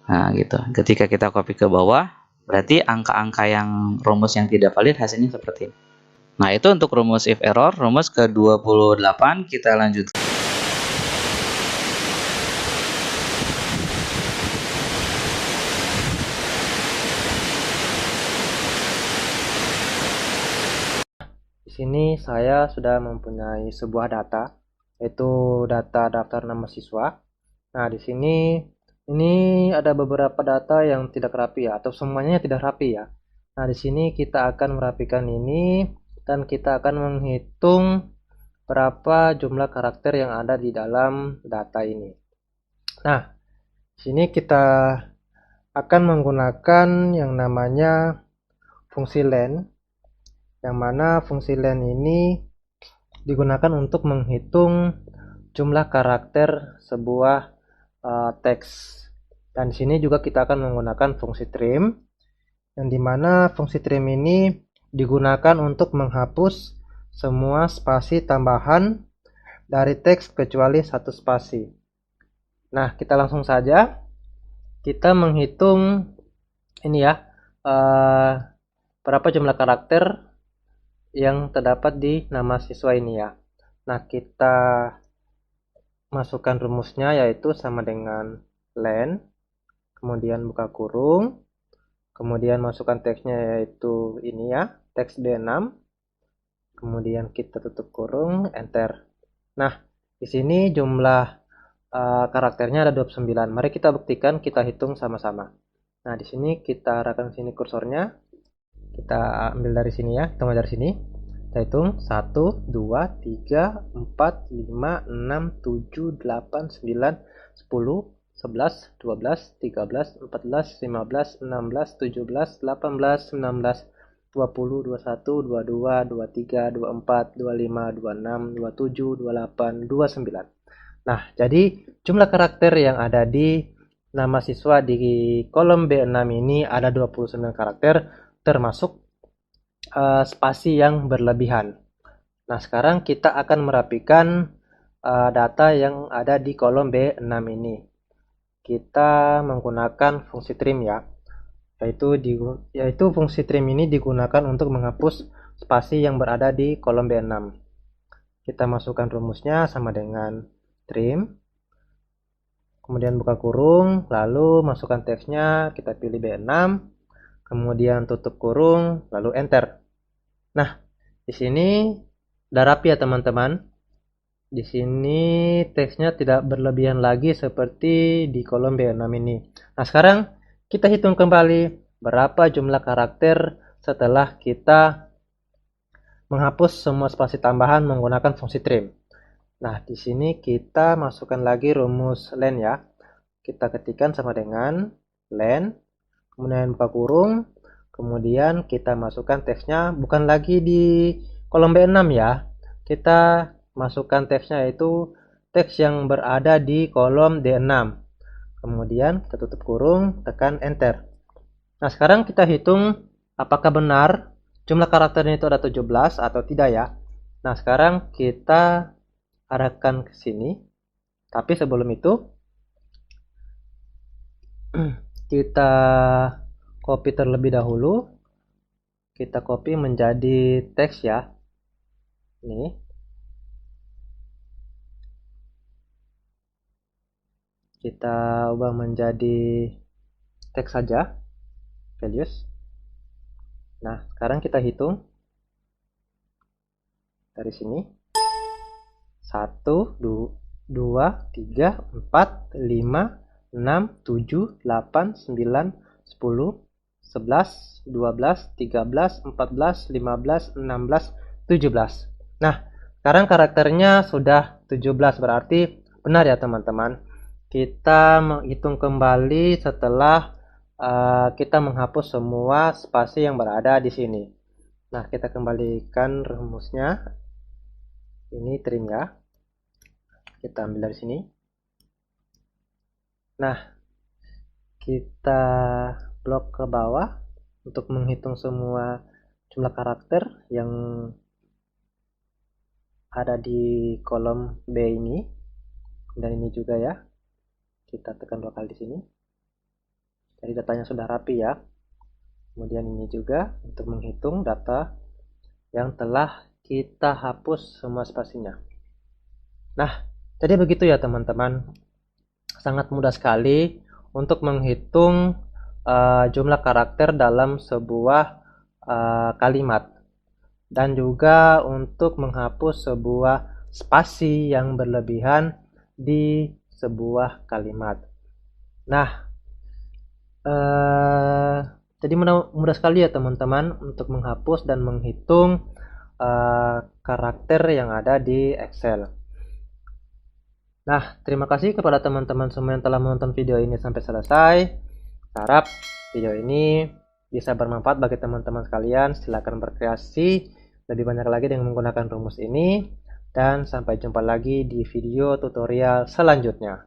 Nah, gitu. Ketika kita copy ke bawah, berarti angka-angka yang rumus yang tidak valid hasilnya seperti ini. Nah, itu untuk rumus if error. Rumus ke-28 kita lanjut. Di sini saya sudah mempunyai sebuah data, yaitu data daftar nama siswa. Nah, di sini ini ada beberapa data yang tidak rapi ya, atau semuanya tidak rapi ya. Nah, di sini kita akan merapikan ini dan kita akan menghitung berapa jumlah karakter yang ada di dalam data ini. Nah, di sini kita akan menggunakan yang namanya fungsi len, yang mana fungsi len ini digunakan untuk menghitung jumlah karakter sebuah teks. Dan di sini juga kita akan menggunakan fungsi trim, yang dimana fungsi trim ini digunakan untuk menghapus semua spasi tambahan dari teks kecuali satu spasi. Nah, kita langsung saja kita menghitung ini ya, berapa jumlah karakter yang terdapat di nama siswa ini ya. Nah, kita masukkan rumusnya, yaitu sama dengan len, kemudian buka kurung, kemudian masukkan teksnya, yaitu ini ya, teks B6, kemudian kita tutup kurung, enter. Nah, di sini jumlah karakternya ada 29. Mari kita buktikan, kita hitung sama-sama. Nah, di sini kita arahkan sini kursornya, kita ambil dari sini ya, hitung dari sini. Kita hitung 1, 2, 3, 4, 5, 6, 7, 8, 9, 10, 11, 12, 13, 14, 15, 16, 17, 18, 19, 20, 21, 22, 23, 24, 25, 26, 27, 28, 29. Nah, jadi jumlah karakter yang ada di nama siswa di kolom B6 ini ada 29 karakter, termasuk spasi yang berlebihan. Nah, sekarang kita akan merapikan data yang ada di kolom B6 ini. Kita menggunakan fungsi trim ya, yaitu fungsi trim ini digunakan untuk menghapus spasi yang berada di kolom B6. Kita masukkan rumusnya sama dengan trim, kemudian buka kurung, lalu masukkan teksnya, kita pilih B6, kemudian tutup kurung, lalu enter. Nah, di sini udah rapi ya teman-teman. Di sini teksnya tidak berlebihan lagi seperti di kolom B6 ini. Nah, sekarang kita hitung kembali berapa jumlah karakter setelah kita menghapus semua spasi tambahan menggunakan fungsi trim. Nah, di sini kita masukkan lagi rumus len ya. Kita ketikkan sama dengan len, kemudian buka kurung, kemudian kita masukkan teksnya bukan lagi di kolom B6 ya. Kita masukkan teksnya, yaitu teks yang berada di kolom D6. Kemudian kita tutup kurung, tekan enter. Nah, sekarang kita hitung apakah benar jumlah karakternya itu ada 17 atau tidak ya. Nah, sekarang kita arahkan ke sini. Tapi sebelum itu kita copy terlebih dahulu. Kita copy menjadi teks ya. Ini. Kita ubah menjadi teks saja. Values. Nah, sekarang kita hitung dari sini. 1, 2, 3, 4, 5, 6, 7, 8, 9, 10, 11, 12, 13, 14, 15, 16, 17. Nah, sekarang karakternya sudah 17, berarti benar ya teman-teman. Kita menghitung kembali setelah kita menghapus semua spasi yang berada di sini. Nah, kita kembalikan rumusnya. Ini trim ya. Kita ambil dari sini. Nah, kita blok ke bawah untuk menghitung semua jumlah karakter yang ada di kolom B ini. Dan ini juga ya. Kita tekan 2 kali di sini. Jadi datanya sudah rapi ya. Kemudian ini juga untuk menghitung data yang telah kita hapus semua spasinya. Nah, jadi begitu ya teman-teman. Sangat mudah sekali untuk menghitung jumlah karakter dalam sebuah kalimat. Dan juga untuk menghapus sebuah spasi yang berlebihan di sebuah kalimat. Nah, jadi mudah sekali ya teman-teman untuk menghapus dan menghitung karakter yang ada di Excel. Nah, terima kasih kepada teman-teman semua yang telah menonton video ini sampai selesai. Harap video ini bisa bermanfaat bagi teman-teman sekalian. Silakan berkreasi lebih banyak lagi dengan menggunakan rumus ini. Dan sampai jumpa lagi di video tutorial selanjutnya.